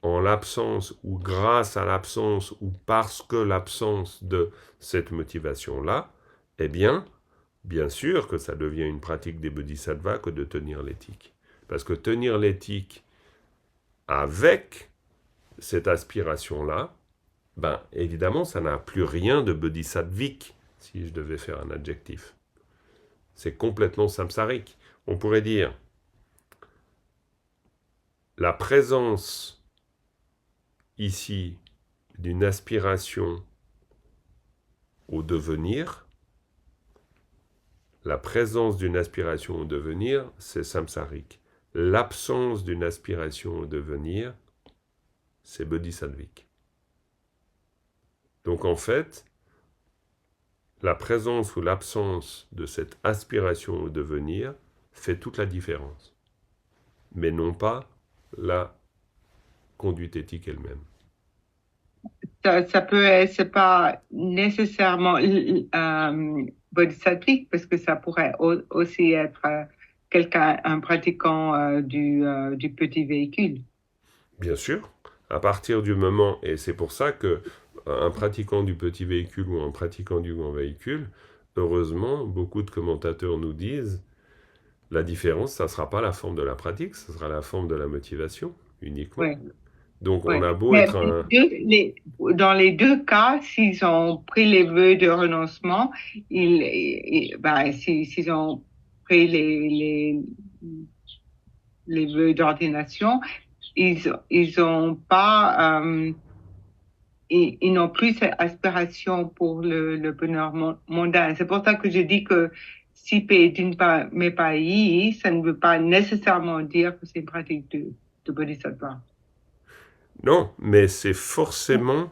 en l'absence ou grâce à l'absence ou parce que l'absence de cette motivation-là, eh bien sûr que ça devient une pratique des bodhisattvas que de tenir l'éthique. Parce que tenir l'éthique avec cette aspiration-là, évidemment, ça n'a plus rien de bodhisattvique, si je devais faire un adjectif. C'est complètement samsarique. On pourrait dire la présence ici d'une aspiration au devenir, la présence d'une aspiration au devenir, c'est samsarique. L'absence d'une aspiration au devenir, c'est bodhisattvique. Donc en fait, la présence ou l'absence de cette aspiration au devenir fait toute la différence, mais non pas la conduite éthique elle-même. Ça peut être, c'est pas nécessairement bodhisattvique, parce que ça pourrait aussi être un pratiquant du petit véhicule. Bien sûr, à partir du moment, et c'est pour ça que un pratiquant du petit véhicule ou un pratiquant du grand véhicule, heureusement, beaucoup de commentateurs nous disent la différence, ça ne sera pas la forme de la pratique, ça sera la forme de la motivation uniquement. Ouais. Donc Ouais. on a beau Mais être un... dans les deux cas, s'ils ont pris les vœux de renoncement, s'ils ont pris les vœux d'ordination, ils ont pas, ils n'ont plus cette aspiration pour le bonheur mondain. C'est pour ça que je dis que si d'une part mes pays, ça ne veut pas nécessairement dire que c'est une pratique de bodhisattva. Non, mais c'est forcément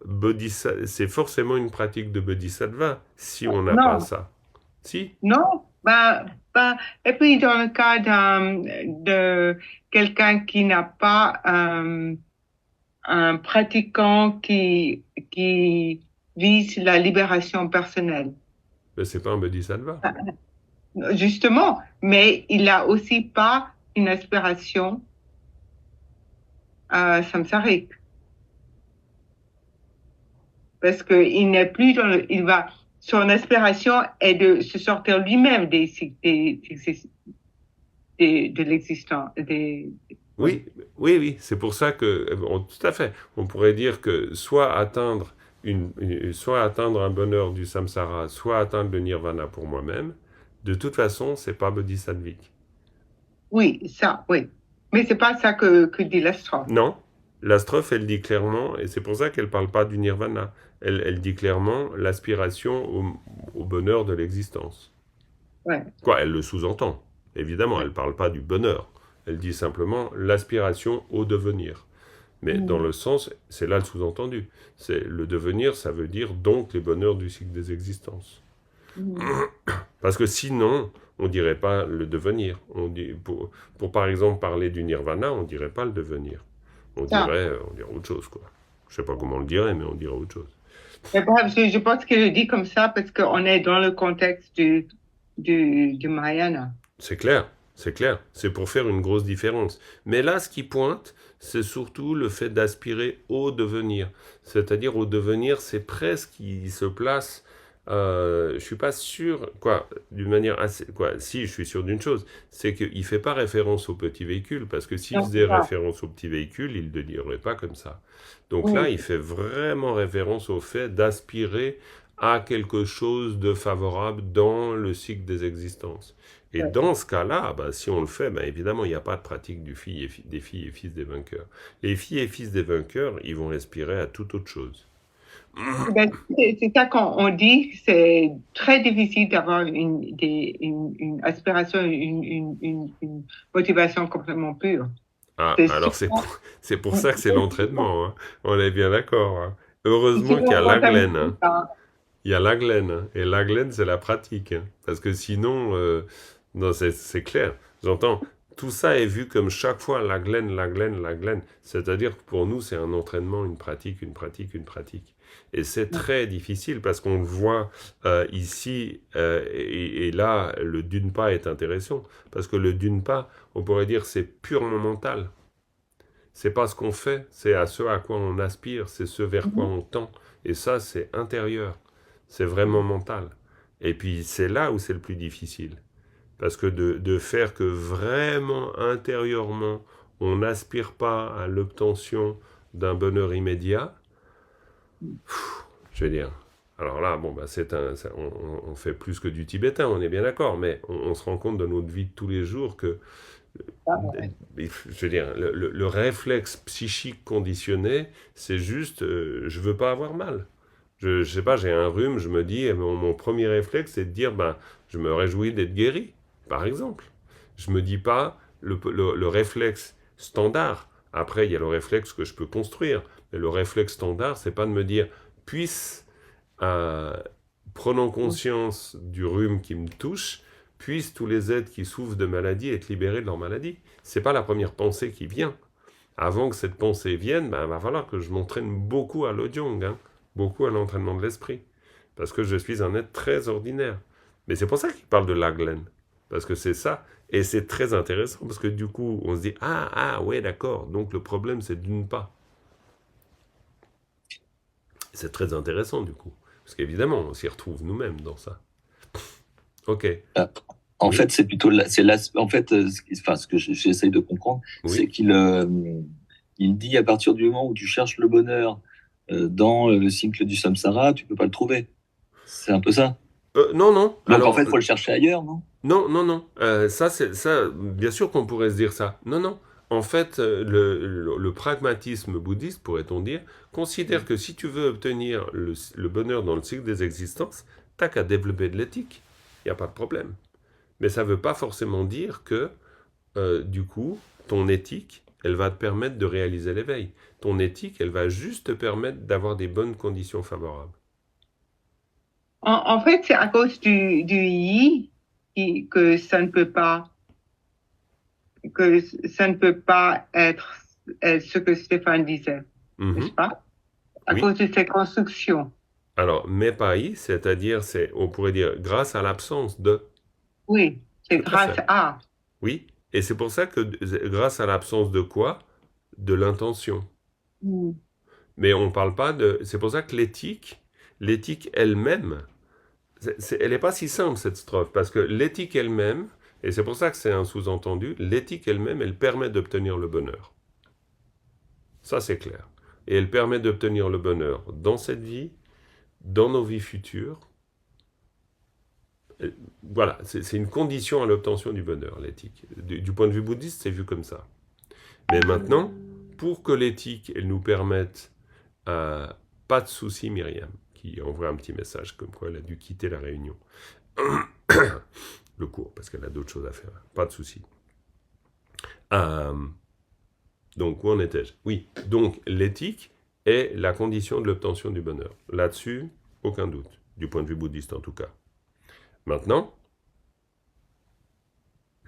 une pratique de bodhisattva si on n'a pas ça. Si? Non, et puis dans le cas de quelqu'un qui n'a pas un pratiquant qui vise la libération personnelle. Mais c'est pas un bodhisattva. Justement, mais il n'a aussi pas une aspiration samsarique. Parce qu'il n'est plus son aspiration est de se sortir lui-même de l'existence. Oui, c'est pour ça que, tout à fait, on pourrait dire que soit atteindre un bonheur du samsara, soit atteindre le nirvana pour moi-même, de toute façon, c'est pas bodhisattvik. Oui, ça, oui. Mais c'est pas ça que dit la strophe. Non, la strophe, elle dit clairement, et c'est pour ça qu'elle parle pas du nirvana, elle dit clairement l'aspiration au bonheur de l'existence. Ouais. Quoi, elle le sous-entend. Évidemment, elle parle pas du bonheur. Elle dit simplement l'aspiration au devenir. Mais dans le sens, c'est là le sous-entendu. C'est le devenir, ça veut dire donc les bonheurs du cycle des existences. Parce que sinon, on dirait pas le devenir. Pour par exemple parler du nirvana, on dirait pas le devenir. On dirait autre chose, quoi. Je sais pas comment on le dirait, mais on dirait autre chose. Mais bref, je pense qu'elle le dit comme ça parce qu'on est dans le contexte du Mahayana. C'est clair. C'est pour faire une grosse différence. Mais là, ce qui pointe, c'est surtout le fait d'aspirer au devenir. C'est-à-dire au devenir, c'est presque qu'il se place... je suis pas sûr, d'une manière assez... si, je suis sûr d'une chose, c'est qu'il fait pas référence au petit véhicule, parce que s'il faisait référence au petit véhicule, il ne le dirait pas comme ça. Donc là, il fait vraiment référence au fait d'aspirer à quelque chose de favorable dans le cycle des existences. Et dans ce cas-là, si on le fait, évidemment, il n'y a pas de pratique des filles et fils des vainqueurs. Les filles et fils des vainqueurs, ils vont aspirer à toute autre chose. C'est ça qu'on dit, c'est très difficile d'avoir une aspiration, une motivation complètement pure. Ah, alors c'est pour ça que c'est l'entraînement, hein. On est bien d'accord. Hein. Heureusement qu'il y a la glaine. Hein. Il y a la glaine, hein. Et la glaine, c'est la pratique. Hein. Parce que sinon, non, c'est clair. J'entends, tout ça est vu comme chaque fois la glaine. C'est-à-dire que pour nous, c'est un entraînement, une pratique. Et c'est très difficile parce qu'on le voit ici, et là, le dunpa est intéressant. Parce que le dunpa, on pourrait dire, c'est purement mental. C'est pas ce qu'on fait, c'est à ce à quoi on aspire, c'est ce vers quoi on tend. Et ça, c'est intérieur. C'est vraiment mental. Et puis, c'est là où c'est le plus difficile. Parce que de faire que vraiment, intérieurement, on n'aspire pas à l'obtention d'un bonheur immédiat, je veux dire, alors là, on fait plus que du tibétain, on est bien d'accord, mais on se rend compte dans notre vie de tous les jours que, je veux dire, le réflexe psychique conditionné, c'est juste, je veux pas avoir mal. Je sais pas, j'ai un rhume, je me dis, mon premier réflexe, c'est de dire, je me réjouis d'être guéri, par exemple. Je me dis pas le réflexe standard. Après, il y a le réflexe que je peux construire. Mais le réflexe standard, c'est pas de me dire, prenant conscience du rhume qui me touche, puissent tous les êtres qui souffrent de maladie être libérés de leur maladie. C'est pas la première pensée qui vient. Avant que cette pensée vienne, il va falloir que je m'entraîne beaucoup à l'audiong, hein, beaucoup à l'entraînement de l'esprit. Parce que je suis un être très ordinaire. Mais c'est pour ça qu'il parle de la glaine. Parce que c'est ça. Et c'est très intéressant, parce que du coup, on se dit, ouais, d'accord, donc le problème, c'est d'une pas. C'est très intéressant, du coup. Parce qu'évidemment, on s'y retrouve nous-mêmes dans ça. Ok. En fait, c'est plutôt... en fait, ce que j'essaye de comprendre, c'est qu'il il dit, à partir du moment où tu cherches le bonheur dans le cycle du samsara, tu peux pas le trouver. C'est un peu ça. Non. Donc alors, en fait, il faut le chercher ailleurs, non ? Non. Ça, bien sûr qu'on pourrait se dire ça. Non. En fait, le pragmatisme bouddhiste, pourrait-on dire, considère que si tu veux obtenir le bonheur dans le cycle des existences, t'as qu'à développer de l'éthique. Il n'y a pas de problème. Mais ça ne veut pas forcément dire que, du coup, ton éthique, elle va te permettre de réaliser l'éveil. Ton éthique, elle va juste te permettre d'avoir des bonnes conditions favorables. En fait, c'est à cause du yi que ça ne peut pas être ce que Stéphane disait, n'est-ce pas? À cause de ces constructions. Alors, mais pas yi, c'est-à-dire, on pourrait dire grâce à l'absence de. Oui, c'est Tout à grâce fait. à. Oui, et c'est pour ça que grâce à l'absence de quoi? De l'intention. Mais on ne parle pas de... C'est pour ça que l'éthique elle-même, elle n'est pas si simple cette strophe, parce que l'éthique elle-même, et c'est pour ça que c'est un sous-entendu, l'éthique elle-même, elle permet d'obtenir le bonheur. Ça c'est clair. Et elle permet d'obtenir le bonheur dans cette vie, dans nos vies futures. Voilà, c'est une condition à l'obtention du bonheur, l'éthique. Du point de vue bouddhiste, c'est vu comme ça. Mais maintenant, pour que l'éthique, elle nous permette, pas de souci, Myriam, qui envoie un petit message comme quoi elle a dû quitter la réunion. Le cours, parce qu'elle a d'autres choses à faire. Pas de souci. Donc, où en étais-je? Oui, donc l'éthique est la condition de l'obtention du bonheur. Là-dessus, aucun doute, du point de vue bouddhiste en tout cas. Maintenant,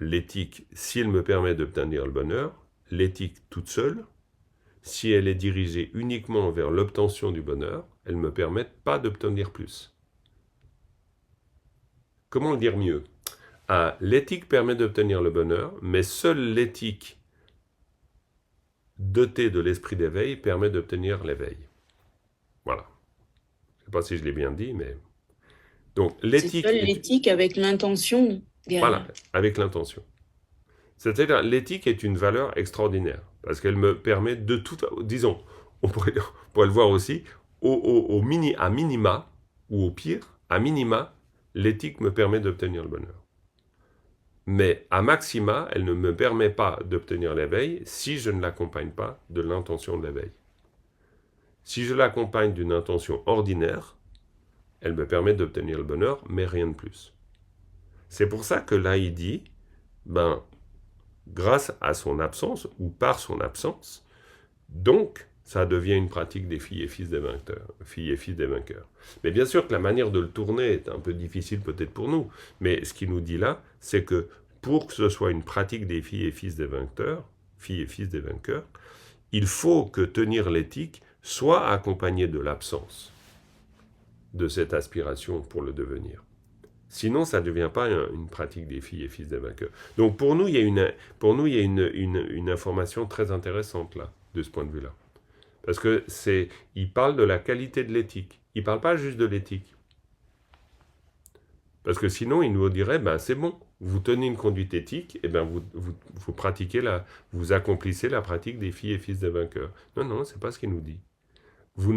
l'éthique, si elle me permet d'obtenir le bonheur, l'éthique toute seule, si elle est dirigée uniquement vers l'obtention du bonheur, elle ne me permet pas d'obtenir plus. Comment le dire mieux? L'éthique permet d'obtenir le bonheur, mais seule l'éthique dotée de l'esprit d'éveil permet d'obtenir l'éveil. Voilà. Je ne sais pas si je l'ai bien dit, mais... Donc, l'éthique... C'est seule l'éthique avec l'intention derrière. Voilà, avec l'intention. C'est-à-dire, l'éthique est une valeur extraordinaire, parce qu'elle me permet de tout... Disons, on pourrait le voir aussi, à minima, ou au pire, à minima, l'éthique me permet d'obtenir le bonheur. Mais à maxima, elle ne me permet pas d'obtenir l'éveil si je ne l'accompagne pas de l'intention de l'éveil. Si je l'accompagne d'une intention ordinaire, elle me permet d'obtenir le bonheur, mais rien de plus. C'est pour ça que là, il dit, grâce à son absence, ou par son absence, donc, ça devient une pratique des filles et fils des vainqueurs. Mais bien sûr que la manière de le tourner est un peu difficile peut-être pour nous, mais ce qu'il nous dit là, c'est que pour que ce soit une pratique des filles et fils des vainqueurs, il faut que tenir l'éthique soit accompagné de l'absence de cette aspiration pour le devenir. Sinon, ça ne devient pas une pratique des filles et fils des vainqueurs. Donc pour nous, il y a une information très intéressante là, de ce point de vue-là. Parce que il parle de la qualité de l'éthique. Il ne parle pas juste de l'éthique. Parce que sinon, il nous dirait, c'est bon, vous tenez une conduite éthique, et vous pratiquez vous accomplissez la pratique des filles et fils des vainqueurs. Non, c'est pas ce qu'il nous dit. Vous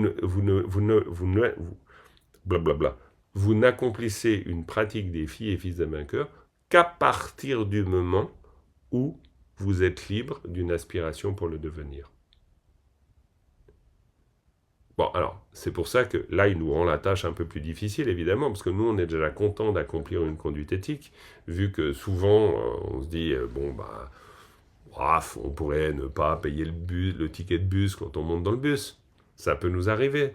n'accomplissez une pratique des filles et fils des vainqueurs qu'à partir du moment où vous êtes libre d'une aspiration pour le devenir. Bon, alors, c'est pour ça que là, il nous rend la tâche un peu plus difficile, évidemment, parce que nous, on est déjà content d'accomplir une conduite éthique, vu que souvent, on se dit, on pourrait ne pas payer le ticket de bus quand on monte dans le bus. Ça peut nous arriver.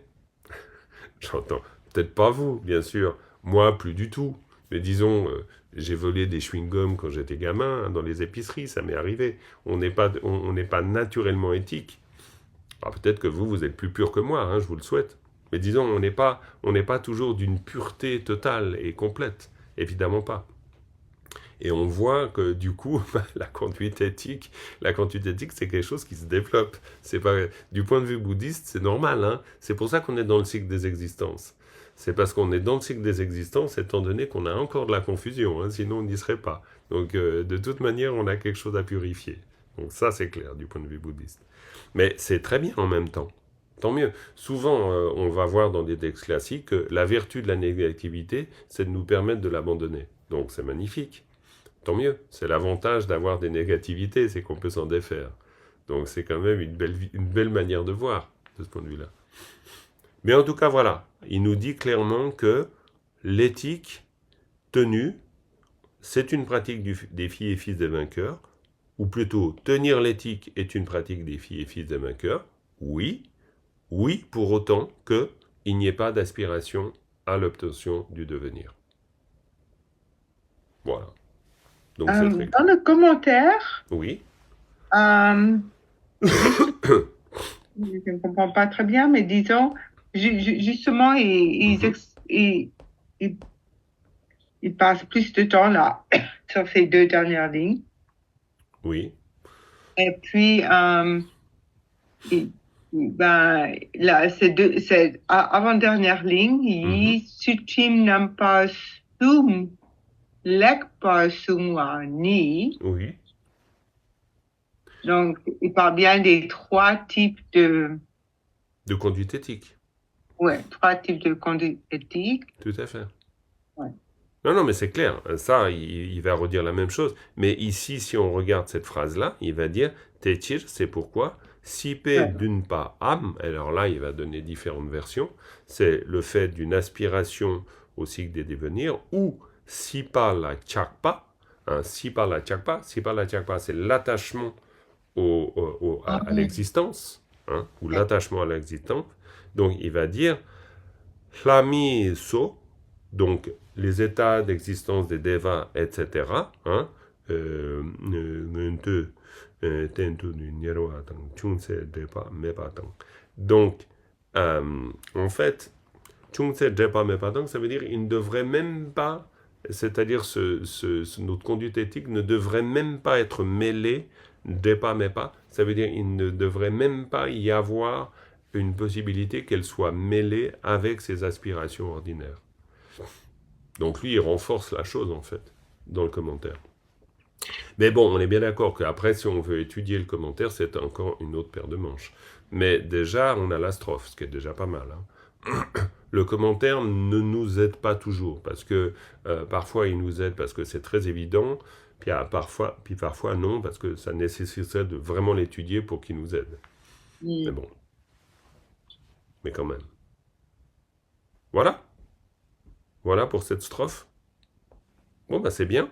J'entends. Peut-être pas vous, bien sûr. Moi, plus du tout. Mais disons, j'ai volé des chewing-gums quand j'étais gamin, dans les épiceries, ça m'est arrivé. On n'est pas naturellement éthique. Alors peut-être que vous êtes plus pur que moi, je vous le souhaite. Mais disons, on n'est pas toujours d'une pureté totale et complète. Évidemment pas. Et on voit que du coup, la conduite éthique, c'est quelque chose qui se développe. C'est pas, du point de vue bouddhiste, c'est normal. C'est pour ça qu'on est dans le cycle des existences. C'est parce qu'on est dans le cycle des existences, étant donné qu'on a encore de la confusion, sinon on n'y serait pas. Donc de toute manière, on a quelque chose à purifier. Donc ça, c'est clair du point de vue bouddhiste. Mais c'est très bien en même temps. Tant mieux. Souvent, on va voir dans des textes classiques que la vertu de la négativité, c'est de nous permettre de l'abandonner. Donc c'est magnifique. Tant mieux. C'est l'avantage d'avoir des négativités, c'est qu'on peut s'en défaire. Donc c'est quand même une belle manière de voir, de ce point de vue-là. Mais en tout cas, voilà. Il nous dit clairement que l'éthique tenue, c'est une pratique des filles et fils des vainqueurs, ou plutôt, tenir l'éthique est une pratique des filles et fils des vainqueurs, oui, pour autant qu'il n'y ait pas d'aspiration à l'obtention du devenir. Voilà. Donc, dans le commentaire, oui. Je ne comprends pas très bien, mais disons, justement, il il passe plus de temps là, sur ces deux dernières lignes. Oui. Et puis, là, c'est avant-dernière ligne, sutim nam pas sum, lek pas sumwa ni. Oui. Donc, il parle bien des trois types de conduite éthique. Ouais, trois types de conduite éthique. Tout à fait. Ouais. Non, mais c'est clair. Ça, il va redire la même chose. Mais ici, si on regarde cette phrase-là, il va dire Techir, c'est pourquoi. Sipe d'une pas am, alors là, il va donner différentes versions. C'est le fait d'une aspiration au cycle des devenirs, ou sipa la chakpa. Sipa la chakpa, c'est l'attachement à l'existence, ou l'attachement à l'existence. Donc, il va dire Hlami so, donc les états d'existence des devas, etc. Donc, en fait, ça veut dire il ne devrait même pas, c'est-à-dire notre conduite éthique ne devrait même pas être mêlée, ça veut dire il ne devrait même pas y avoir une possibilité qu'elle soit mêlée avec ses aspirations ordinaires. Donc lui, il renforce la chose, en fait, dans le commentaire. Mais bon, on est bien d'accord qu'après, si on veut étudier le commentaire, c'est encore une autre paire de manches. Mais déjà, on a la strophe, ce qui est déjà pas mal. Le commentaire ne nous aide pas toujours, parce que parfois, il nous aide parce que c'est très évident, puis parfois non, parce que ça nécessiterait de vraiment l'étudier pour qu'il nous aide. Mais bon. Mais quand même. Voilà. Voilà pour cette strophe. Bon, c'est bien.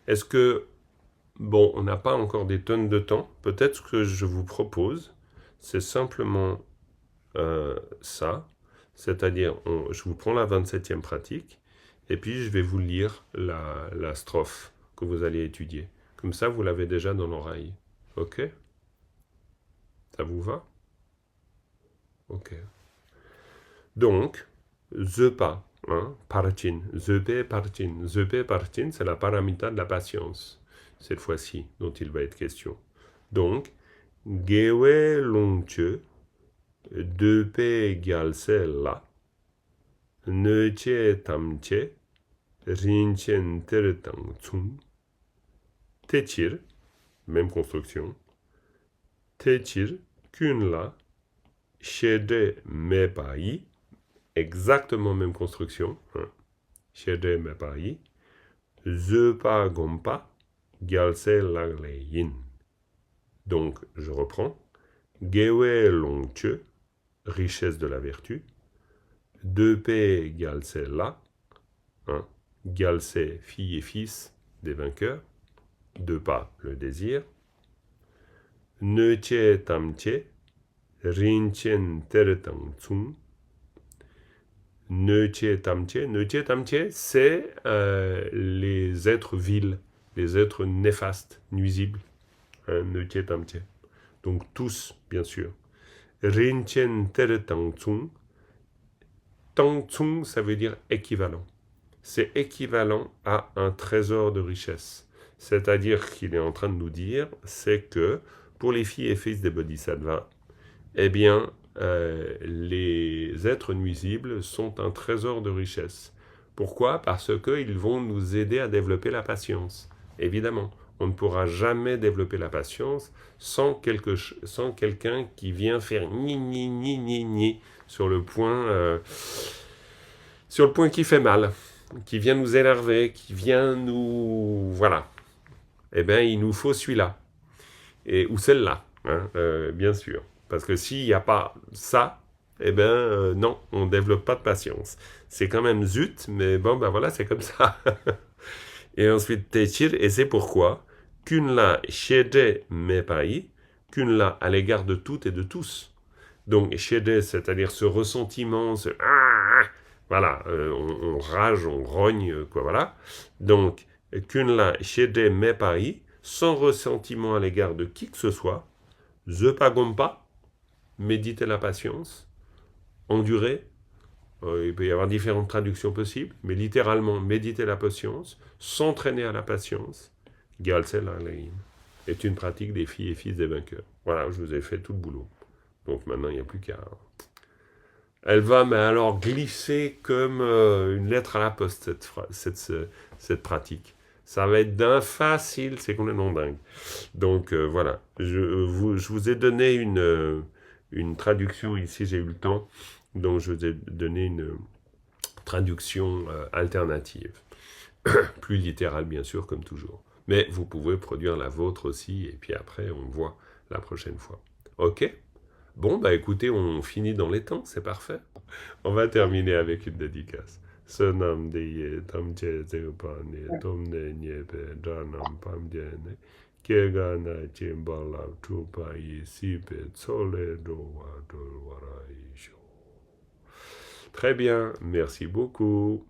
Est-ce que, on n'a pas encore des tonnes de temps. Peut-être ce que je vous propose, c'est simplement ça. C'est-à-dire, je vous prends la 27e pratique, et puis je vais vous lire la strophe que vous allez étudier. Comme ça, vous l'avez déjà dans l'oreille. Ok? Ça vous va? Ok. Donc, zepa, partin, zepe partin. Zepe partin, c'est la paramita de la patience, cette fois-ci, dont il va être question. Donc, gewe longche, depe gyalse la, neche tamche, rinchen teretang tsum, techir, même construction, techir, kun la, Shede mepai, exactement même construction. Shede mepai, zepa gompa, gyalse lagleyin. Donc, je reprends. Gewe longche, richesse de la vertu. Depe gyalse la, gyalse, fille et fils des vainqueurs. Deux pas, le désir. Neche tamche, Rinchen teretang tsum. Neche tamche, c'est les êtres vils, les êtres néfastes, nuisibles. Neche tamche. Donc tous, bien sûr. Rinchen teretang tsum. Tang tsum, ça veut dire équivalent. C'est équivalent à un trésor de richesse. C'est-à-dire qu'il est en train de nous dire, c'est que pour les filles et fils des bodhisattvas, eh bien, les êtres nuisibles sont un trésor de richesse. Pourquoi? Parce qu'ils vont nous aider à développer la patience. Évidemment, on ne pourra jamais développer la patience sans quelqu'un qui vient faire ni sur le point qui fait mal, qui vient nous énerver, qui vient nous... Voilà. Eh bien, il nous faut celui-là. Ou celle-là, bien sûr. Parce que s'il n'y a pas ça, non, on ne développe pas de patience. C'est quand même zut, mais voilà, c'est comme ça. Et ensuite, techir, et c'est pourquoi, kunla shede mepai, kunla à l'égard de toutes et de tous. Donc, shede, c'est-à-dire ce ressentiment, voilà, on rage, on rogne, quoi, voilà. Donc, kunla shede mepai, sans ressentiment à l'égard de qui que ce soit, zepa gompa, méditer la patience, endurer, Il peut y avoir différentes traductions possibles, mais littéralement, méditer la patience, s'entraîner à la patience, est une pratique des filles et fils des vainqueurs. Voilà, je vous ai fait tout le boulot. Donc maintenant, il n'y a plus qu'à... Elle va, mais alors, glisser comme une lettre à la poste, cette pratique. Ça va être d'un facile, c'est complètement dingue. Donc voilà, je vous ai donné une traduction ici, j'ai eu le temps, donc je vous ai donné une traduction alternative. Plus littérale, bien sûr, comme toujours. Mais vous pouvez produire la vôtre aussi, et puis après, on voit la prochaine fois. Ok ? Bon, bah écoutez, on finit dans les temps, c'est parfait. On va terminer avec une dédicace. Sonam de tam jezepani tom ne nyepe danam pam jene kegana chimbala tupa isipe tsole do warai. Très bien, merci beaucoup.